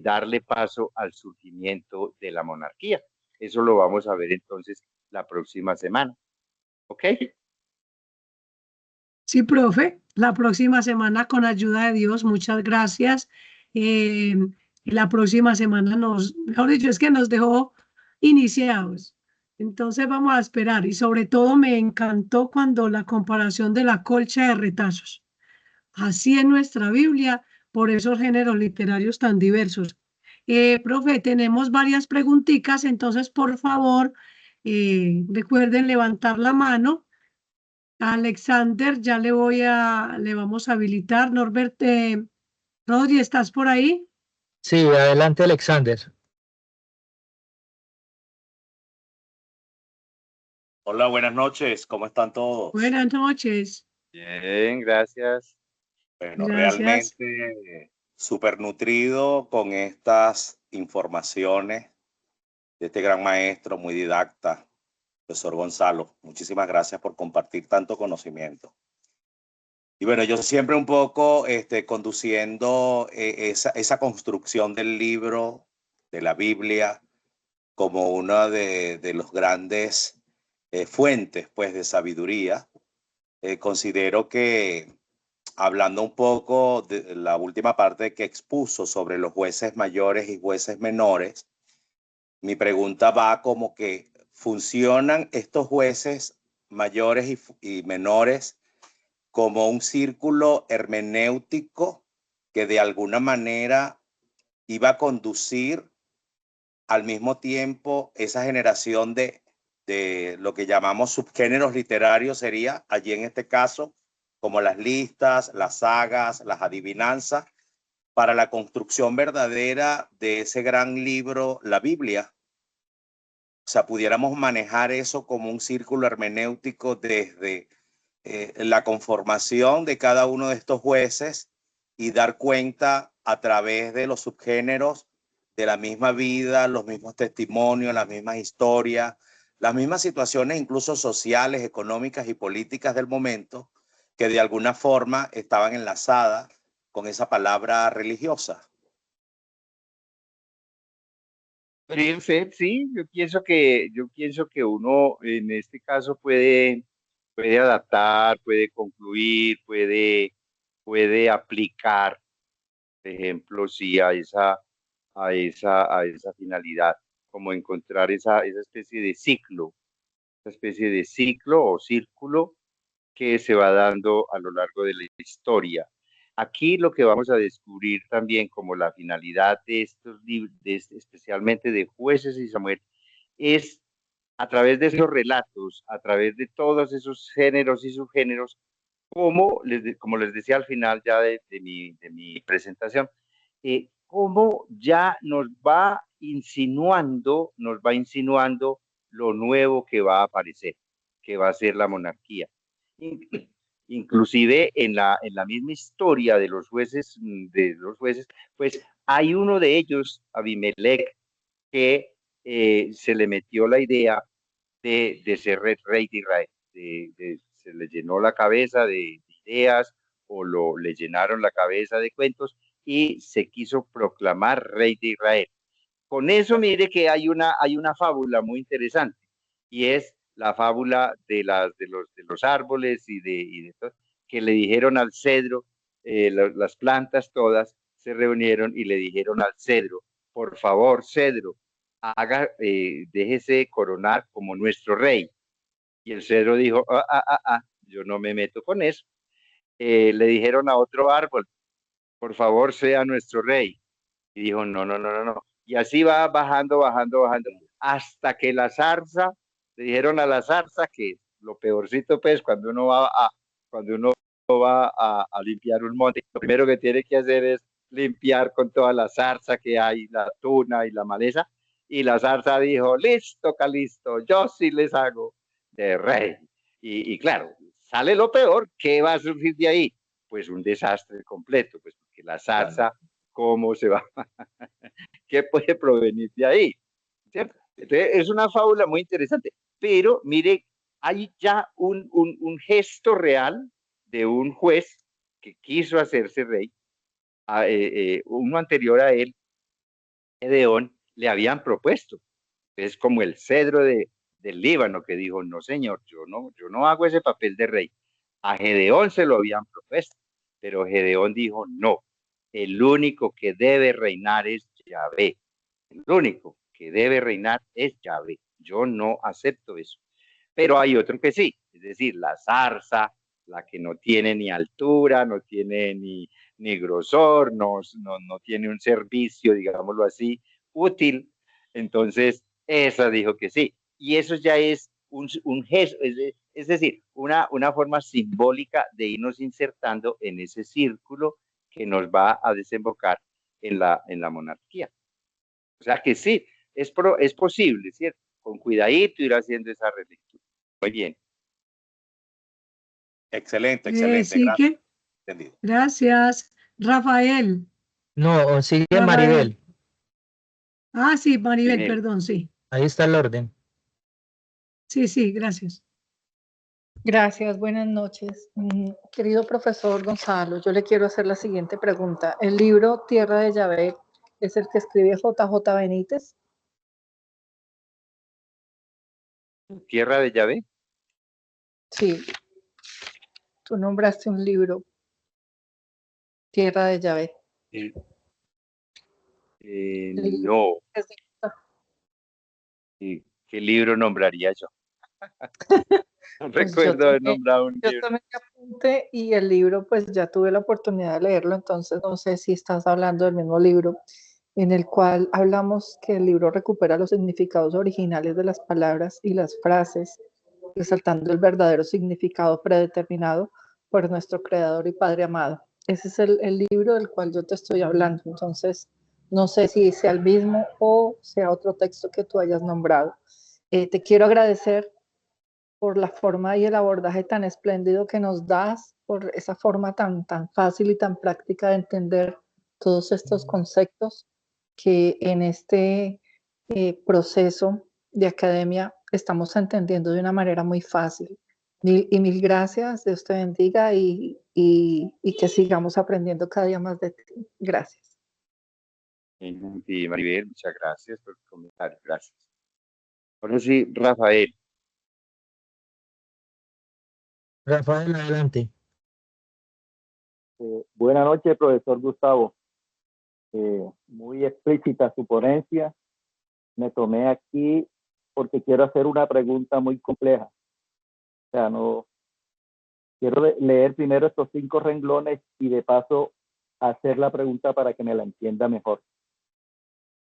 [SPEAKER 2] darle paso al surgimiento de la monarquía. Eso lo vamos a ver entonces la próxima semana. ¿Ok?
[SPEAKER 1] Sí, profe, la próxima semana con ayuda de Dios, muchas gracias. Eh, la próxima semana mejor dicho, es que nos dejó iniciados. Entonces vamos a esperar y sobre todo me encantó cuando la comparación de la colcha de retazos. Así en nuestra Biblia, por esos géneros literarios tan diversos. Profe, tenemos varias preguntitas, entonces por favor, recuerden levantar la mano. Alexander, ya le vamos a habilitar. Norbert, Rodri, ¿estás por ahí?
[SPEAKER 3] Sí, adelante, Alexander.
[SPEAKER 4] Hola, buenas noches, ¿cómo están todos?
[SPEAKER 1] Buenas noches.
[SPEAKER 2] Bien, gracias.
[SPEAKER 4] Bueno,
[SPEAKER 1] Gracias.
[SPEAKER 4] realmente súper nutrido con estas informaciones de este gran maestro, muy didacta, profesor Gonzalo. Muchísimas gracias por compartir tanto conocimiento. Y bueno, yo siempre un poco conduciendo esa construcción del libro, de la Biblia, como una de los grandes fuentes pues, de sabiduría. Considero que hablando un poco de la última parte que expuso sobre los jueces mayores y jueces menores, mi pregunta va como que ¿funcionan estos jueces mayores y menores como un círculo hermenéutico que de alguna manera iba a conducir al mismo tiempo esa generación de lo que llamamos subgéneros literarios? Sería allí en este caso como las listas, las sagas, las adivinanzas, para la construcción verdadera de ese gran libro, la Biblia. O sea, pudiéramos manejar eso como un círculo hermenéutico desde la conformación de cada uno de estos jueces y dar cuenta a través de los subgéneros de la misma vida, los mismos testimonios, las mismas historias, las mismas situaciones incluso sociales, económicas y políticas del momento, que de alguna forma estaban enlazadas con esa palabra religiosa.
[SPEAKER 2] Bien, Fed, sí, yo pienso que uno en este caso puede adaptar, puede concluir, puede aplicar, por ejemplo, sí, a esa finalidad, como encontrar esa especie de ciclo esta especie de ciclo o círculo que se va dando a lo largo de la historia. Aquí lo que vamos a descubrir también como la finalidad de estos libros, especialmente de Jueces y Samuel, es a través de esos relatos, a través de todos esos géneros y subgéneros, como les decía al final ya de mi presentación, cómo ya nos va insinuando lo nuevo que va a aparecer, que va a ser la monarquía. Inclusive en la misma historia de los jueces, pues hay uno de ellos, Abimelech, que se le metió la idea de ser rey de Israel. Se le llenó la cabeza de ideas o le llenaron la cabeza de cuentos y se quiso proclamar rey de Israel. Con eso, mire que hay una fábula muy interesante y es la fábula de los árboles y de todo, que le dijeron al cedro, las plantas todas se reunieron y le dijeron al cedro, por favor, cedro, déjese coronar como nuestro rey. Y el cedro dijo, yo no me meto con eso. Le dijeron a otro árbol, por favor, sea nuestro rey. Y dijo, no, no, no, no, no. Y así va bajando, bajando, bajando, hasta que la zarza, le dijeron a la zarza que lo peorcito, pues, cuando uno va a limpiar un monte, lo primero que tiene que hacer es limpiar con toda la zarza que hay, la tuna y la maleza. Y la zarza dijo, listo, Calisto, yo sí les hago de rey. Y claro, sale lo peor, ¿qué va a surgir de ahí? Pues un desastre completo, pues porque la zarza, ¿cómo se va? ¿Qué puede provenir de ahí? ¿Cierto? Entonces, es una fábula muy interesante, pero mire, hay ya un gesto real de un juez que quiso hacerse rey. Uno anterior a él, Gedeón, le habían propuesto. Es como el cedro del Líbano que dijo, no señor, yo no hago ese papel de rey. A Gedeón se lo habían propuesto, pero Gedeón dijo, no, el único que debe reinar es Yahvé. El único que debe reinar es Yahvé. Yo no acepto eso. Pero hay otro que sí, es decir, la zarza, la que no tiene ni altura, no tiene ni grosor, no tiene un servicio, digámoslo así, útil. Entonces, esa dijo que sí. Y eso ya es un gesto, es decir, una forma simbólica de irnos insertando en ese círculo que nos va a desembocar en la monarquía. O sea que sí, es posible, ¿cierto? Con cuidadito ir haciendo esa relectura. Muy bien.
[SPEAKER 4] Excelente, excelente.
[SPEAKER 1] Sigue.
[SPEAKER 4] Entendido.
[SPEAKER 1] Gracias. Rafael.
[SPEAKER 3] No, sigue
[SPEAKER 1] Rafael.
[SPEAKER 3] Maribel.
[SPEAKER 1] Ah, sí, Maribel,
[SPEAKER 2] Bien.
[SPEAKER 1] perdón, sí.
[SPEAKER 3] Ahí está el orden.
[SPEAKER 1] Sí, sí, gracias.
[SPEAKER 5] Gracias, buenas noches. Querido profesor Gonzalo, yo le quiero hacer la siguiente pregunta. ¿El libro Tierra de Yahvé es el que escribe JJ Benítez?
[SPEAKER 2] ¿Tierra de Yahvé?
[SPEAKER 5] Sí. Tú nombraste un libro, Tierra de Yahvé.
[SPEAKER 2] No. ¿Qué libro nombraría yo? No
[SPEAKER 5] Pues
[SPEAKER 2] recuerdo haber nombrado un
[SPEAKER 5] yo
[SPEAKER 2] libro.
[SPEAKER 5] tomé mi apunte y el libro, pues ya tuve la oportunidad de leerlo, entonces no sé si estás hablando del mismo libro, en el cual hablamos que el libro recupera los significados originales de las palabras y las frases, resaltando el verdadero significado predeterminado por nuestro Creador y Padre amado. Ese es el libro del cual yo te estoy hablando, entonces no sé si sea el mismo o sea otro texto que tú hayas nombrado. Te quiero agradecer por la forma y el abordaje tan espléndido que nos das, por esa forma tan fácil y tan práctica de entender todos estos conceptos que en este proceso de academia estamos entendiendo de una manera muy fácil. Mil gracias, Dios te bendiga y que sigamos aprendiendo cada día más de ti. Gracias.
[SPEAKER 2] Y Maribel, muchas gracias por el comentario. Gracias. Ahora sí, Rafael.
[SPEAKER 3] Rafael, adelante.
[SPEAKER 6] Buenas noches, profesor Gustavo. Muy explícita su ponencia. Me tomé aquí porque quiero hacer una pregunta muy compleja. O sea, no quiero leer primero estos 5 renglones y de paso hacer la pregunta para que me la entienda mejor.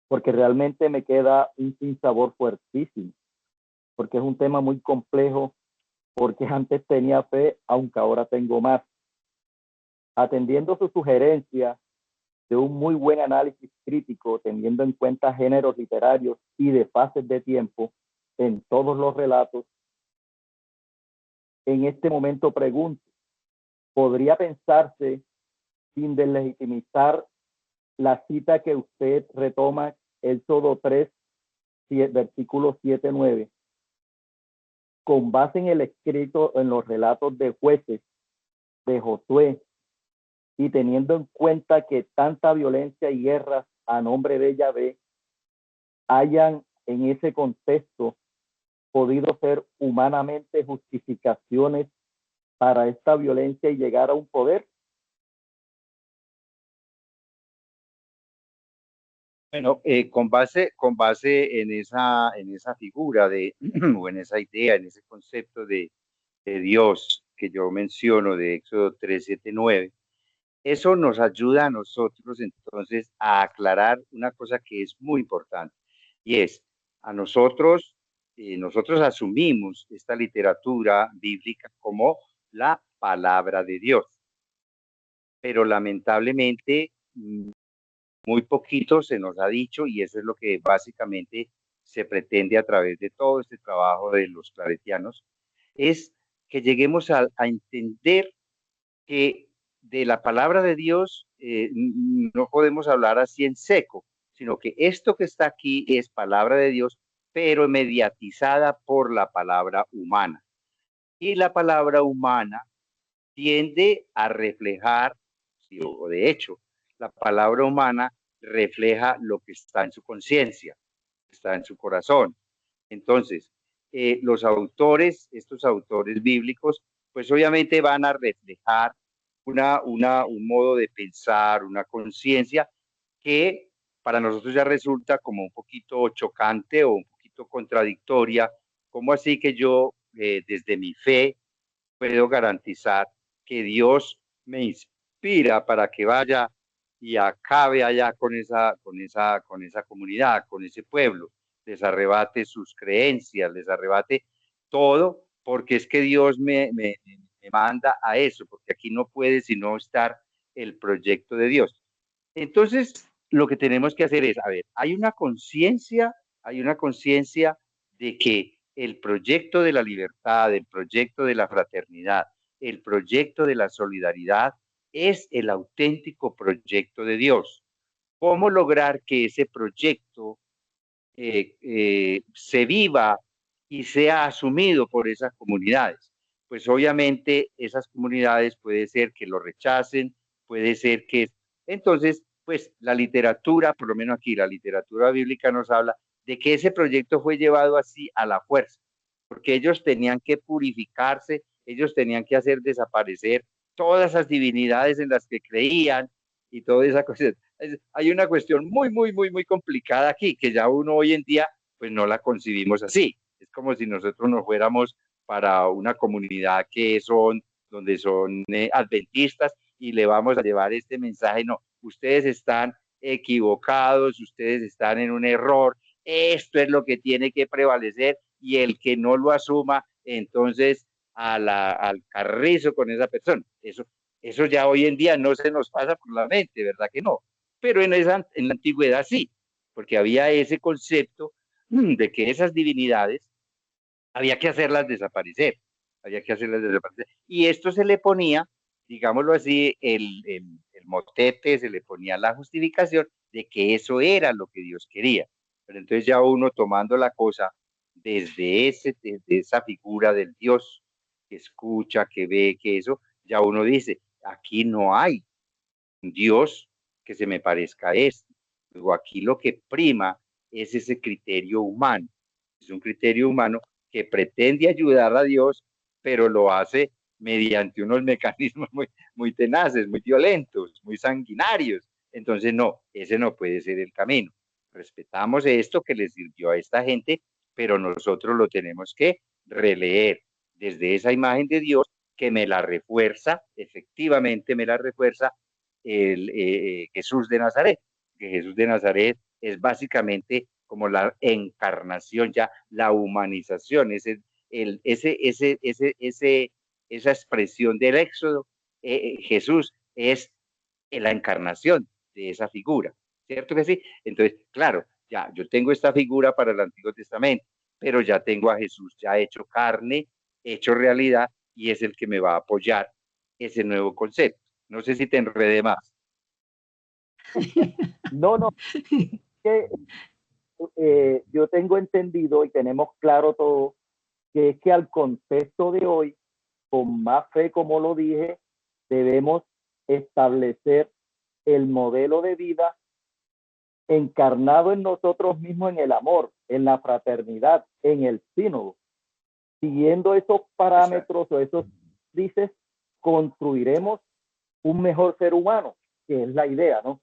[SPEAKER 6] Porque realmente me queda un sinsabor fuertísimo, porque es un tema muy complejo, porque antes tenía fe, aunque ahora tengo más. Atendiendo su sugerencia de un muy buen análisis crítico, teniendo en cuenta géneros literarios y de fases de tiempo en todos los relatos, en este momento pregunto, ¿podría pensarse, sin deslegitimizar la cita que usted retoma, Éxodo 3, versículos 7-9, con base en el escrito en los relatos de Jueces, de Josué, y teniendo en cuenta que tanta violencia y guerras a nombre de Yahvé hayan en ese contexto podido ser humanamente justificaciones para esta violencia y llegar a un poder?
[SPEAKER 2] Bueno, con base en esa figura de, o en esa idea, en ese concepto de Dios que yo menciono de Éxodo 3, 7, 9, eso nos ayuda a nosotros entonces a aclarar una cosa que es muy importante, y es, a nosotros asumimos esta literatura bíblica como la palabra de Dios, pero lamentablemente muy poquito se nos ha dicho, y eso es lo que básicamente se pretende a través de todo este trabajo de los claretianos, es que lleguemos a entender que de la palabra de Dios no podemos hablar así en seco, sino que esto que está aquí es palabra de Dios, pero mediatizada por la palabra humana. Y la palabra humana tiende a reflejar, sí, o de hecho, la palabra humana refleja lo que está en su conciencia, está en su corazón. Entonces, estos autores bíblicos, pues obviamente van a reflejar un modo de pensar, una conciencia que para nosotros ya resulta como un poquito chocante o un poquito contradictoria. ¿Cómo así que yo, desde mi fe, puedo garantizar que Dios me inspira para que vaya y acabe allá con esa comunidad, con ese pueblo, les arrebate sus creencias, les arrebate todo, porque es que Dios me manda a eso, porque aquí no puede sino estar el proyecto de Dios? Entonces, lo que tenemos que hacer es, a ver, hay una conciencia de que el proyecto de la libertad, el proyecto de la fraternidad, el proyecto de la solidaridad es el auténtico proyecto de Dios. ¿Cómo lograr que ese proyecto se viva y sea asumido por esas comunidades? Pues obviamente esas comunidades puede ser que lo rechacen, puede ser que... Entonces, pues la literatura, por lo menos aquí la literatura bíblica nos habla de que ese proyecto fue llevado así a la fuerza, porque ellos tenían que purificarse, ellos tenían que hacer desaparecer todas esas divinidades en las que creían y toda esa cosa. Hay una cuestión muy complicada aquí, que ya uno hoy en día pues no la concibimos así. Es como si nosotros nos fuéramos para una comunidad donde son adventistas, y le vamos a llevar este mensaje. No, ustedes están equivocados, ustedes están en un error, esto es lo que tiene que prevalecer, y el que no lo asuma, entonces al carrizo con esa persona. Eso ya hoy en día no se nos pasa por la mente, ¿verdad que no? Pero en la antigüedad sí, porque había ese concepto de que esas divinidades había que hacerlas desaparecer, y esto se le ponía, digámoslo así, el motete, se le ponía la justificación de que eso era lo que Dios quería. Pero entonces ya uno tomando la cosa desde esa figura del Dios que escucha, que ve, que eso, ya uno dice, aquí no hay un Dios que se me parezca a este. Luego aquí lo que prima es ese criterio humano. Es un criterio humano que pretende ayudar a Dios, pero lo hace mediante unos mecanismos muy tenaces, muy violentos, muy sanguinarios. Entonces, no, ese no puede ser el camino. Respetamos esto que le sirvió a esta gente pero nosotros lo tenemos que releer desde esa imagen de Dios que me la refuerza, efectivamente me la refuerza Jesús de Nazaret, que Jesús de Nazaret es básicamente como la encarnación, ya la humanización, esa expresión del Éxodo. Jesús es la encarnación de esa figura, ¿cierto que sí? Entonces, claro, ya yo tengo esta figura para el Antiguo Testamento, pero ya tengo a Jesús ya hecho carne, hecho realidad, y es el que me va a apoyar ese nuevo concepto. No sé si te enredé más.
[SPEAKER 6] No, que yo tengo entendido y tenemos claro todo, que es que al contexto de hoy, con más fe, como lo dije, debemos establecer el modelo de vida encarnado en nosotros mismos, en el amor, en la fraternidad, en el sínodo. Siguiendo esos parámetros o esos dices, construiremos un mejor ser humano, que es la idea, ¿no?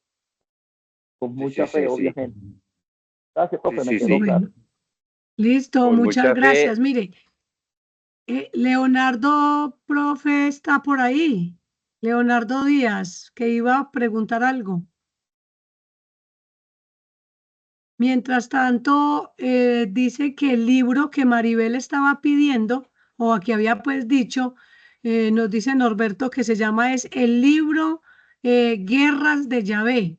[SPEAKER 6] Con mucha fe, obviamente. Gracias, profe, me quedó claro.
[SPEAKER 1] Bueno, listo,
[SPEAKER 2] Con
[SPEAKER 1] muchas
[SPEAKER 2] mucha fe.
[SPEAKER 1] gracias. Mire, Leonardo, profe, está por ahí. Leonardo Díaz, que iba a preguntar algo. Mientras tanto, dice que el libro que Maribel estaba pidiendo, o que había pues dicho, nos dice Norberto que se llama es el libro Guerras de Yahvé.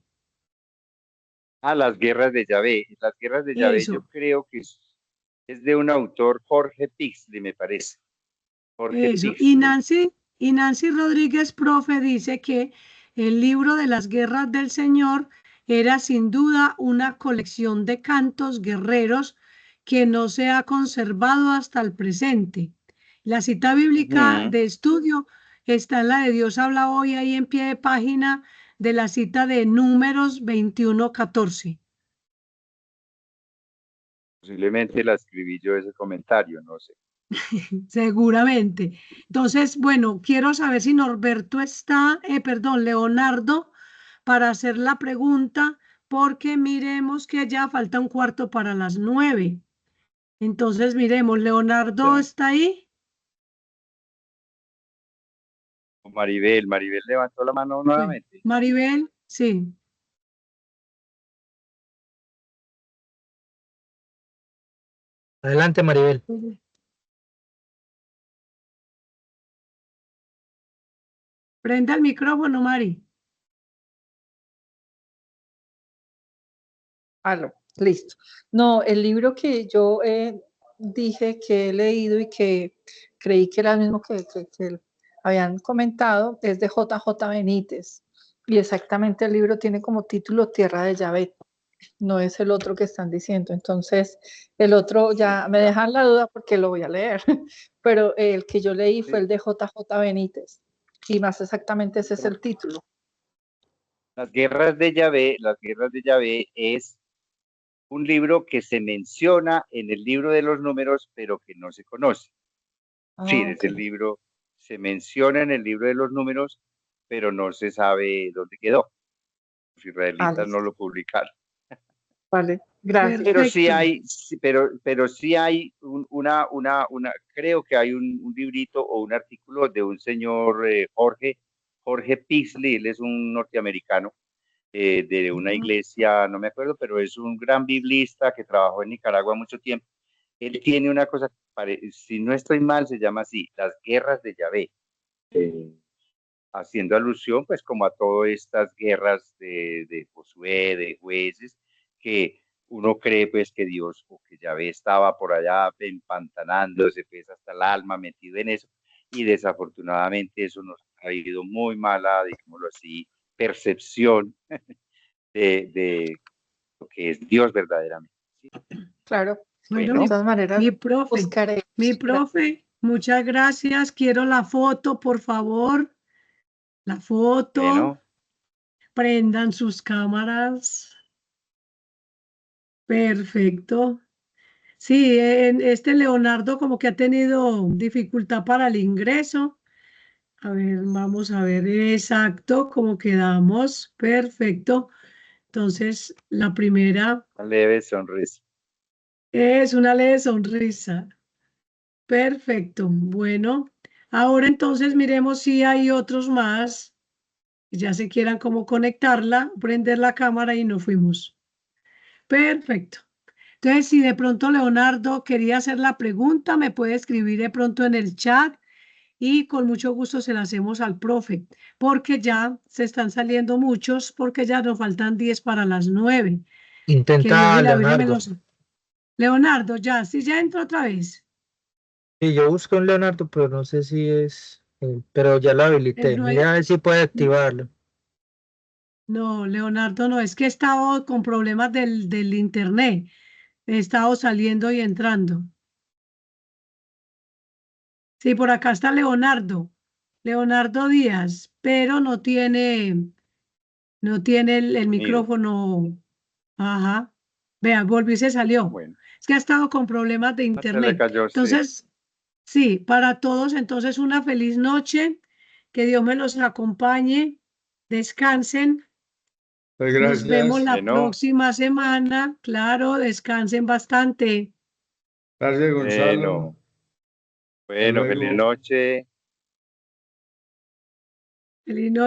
[SPEAKER 2] Las guerras de Yahvé. Las guerras de Yahvé
[SPEAKER 1] Eso.
[SPEAKER 2] yo creo que es de un autor, Jorge Pixley, me parece. Jorge
[SPEAKER 1] Eso.
[SPEAKER 2] Pixley.
[SPEAKER 1] Y Nancy Rodríguez, profe, dice que el libro de las guerras del Señor era sin duda una colección de cantos guerreros que no se ha conservado hasta el presente. La cita bíblica de estudio está en la de Dios habla hoy, ahí en pie de página de la cita de Números 21:14.
[SPEAKER 2] Posiblemente la escribí yo ese comentario, no sé.
[SPEAKER 1] Seguramente. Entonces, bueno, quiero saber si Norberto está, Leonardo, para hacer la pregunta, porque miremos que ya falta un cuarto para las 9. Entonces, miremos, ¿Leonardo está ahí?
[SPEAKER 2] Maribel levantó la mano nuevamente.
[SPEAKER 1] Maribel, sí.
[SPEAKER 3] Adelante, Maribel.
[SPEAKER 1] Prenda el micrófono, Mari.
[SPEAKER 5] Listo. No, el libro que yo dije que he leído y que creí que era el mismo que habían comentado es de JJ Benítez. Y exactamente el libro tiene como título Tierra de Yahvé. No es el otro que están diciendo. Entonces, el otro ya me dejan la duda porque lo voy a leer. Pero el que yo leí fue el de JJ Benítez. Y más exactamente ese es el título.
[SPEAKER 2] Las guerras de Yahvé es un libro que se menciona en el libro de los números, pero que no se conoce. Sí,
[SPEAKER 5] Okay.
[SPEAKER 2] ese libro se menciona en el libro de los números, pero no se sabe dónde quedó. Los israelitas no lo publicaron.
[SPEAKER 5] Vale, gracias.
[SPEAKER 2] Pero sí hay, pero sí hay creo que hay un librito o un artículo de un señor Jorge Pixley, él es un norteamericano de una iglesia, no me acuerdo, pero es un gran biblista que trabajó en Nicaragua mucho tiempo. Él tiene una cosa, si no estoy mal, se llama así, Las Guerras de Yahvé, haciendo alusión pues como a todas estas guerras de Josué, de jueces, que uno cree pues que Dios o que Yahvé estaba por allá empantanándose pues hasta el alma metido en eso, y desafortunadamente eso nos ha traído muy mala, digámoslo así, percepción de lo que es Dios verdaderamente. ¿Sí?
[SPEAKER 5] Claro.
[SPEAKER 1] Bueno,
[SPEAKER 5] de todas maneras,
[SPEAKER 1] buscaré. Mi profe, muchas gracias. Quiero la foto, por favor. La foto.
[SPEAKER 2] Bueno.
[SPEAKER 1] Prendan sus cámaras. Perfecto. Sí, este Leonardo como que ha tenido dificultad para el ingreso. A ver, vamos a ver exacto cómo quedamos. Perfecto. Entonces, la primera.
[SPEAKER 2] Una leve sonrisa.
[SPEAKER 1] Es una leve sonrisa. Perfecto. Bueno, ahora entonces miremos si hay otros más que ya se quieran como conectarla, prender la cámara y nos fuimos. Perfecto. Entonces, si de pronto Leonardo quería hacer la pregunta, me puede escribir de pronto en el chat y con mucho gusto se la hacemos al profe, porque ya se están saliendo muchos, porque ya nos faltan 10 para las 9. Que Dios
[SPEAKER 3] Intenta
[SPEAKER 1] y la Virgen me
[SPEAKER 3] Leonardo.
[SPEAKER 1] los... Leonardo, ya, sí, ya entró otra vez.
[SPEAKER 3] Sí, yo busco un Leonardo, pero no sé si es él, pero ya lo habilité.
[SPEAKER 1] No,
[SPEAKER 3] Mira a ver si puede activarlo.
[SPEAKER 1] no, Leonardo, no, es que he estado con problemas del internet. He estado saliendo y entrando. Sí, por acá está Leonardo. Leonardo Díaz, pero no tiene el
[SPEAKER 2] Unido.
[SPEAKER 1] micrófono. Ajá. Vea, volvió y se salió.
[SPEAKER 2] Bueno,
[SPEAKER 1] Es que ha estado con problemas de
[SPEAKER 2] se le
[SPEAKER 1] internet.
[SPEAKER 2] cayó, sí.
[SPEAKER 1] Entonces, sí, para todos, entonces una feliz noche. Que Dios me los acompañe. Descansen. Nos vemos la
[SPEAKER 2] Bueno,
[SPEAKER 1] próxima semana. Claro, descansen bastante.
[SPEAKER 7] Gracias, Gonzalo.
[SPEAKER 2] bueno, feliz
[SPEAKER 7] luego.
[SPEAKER 2] noche.
[SPEAKER 1] Feliz noche.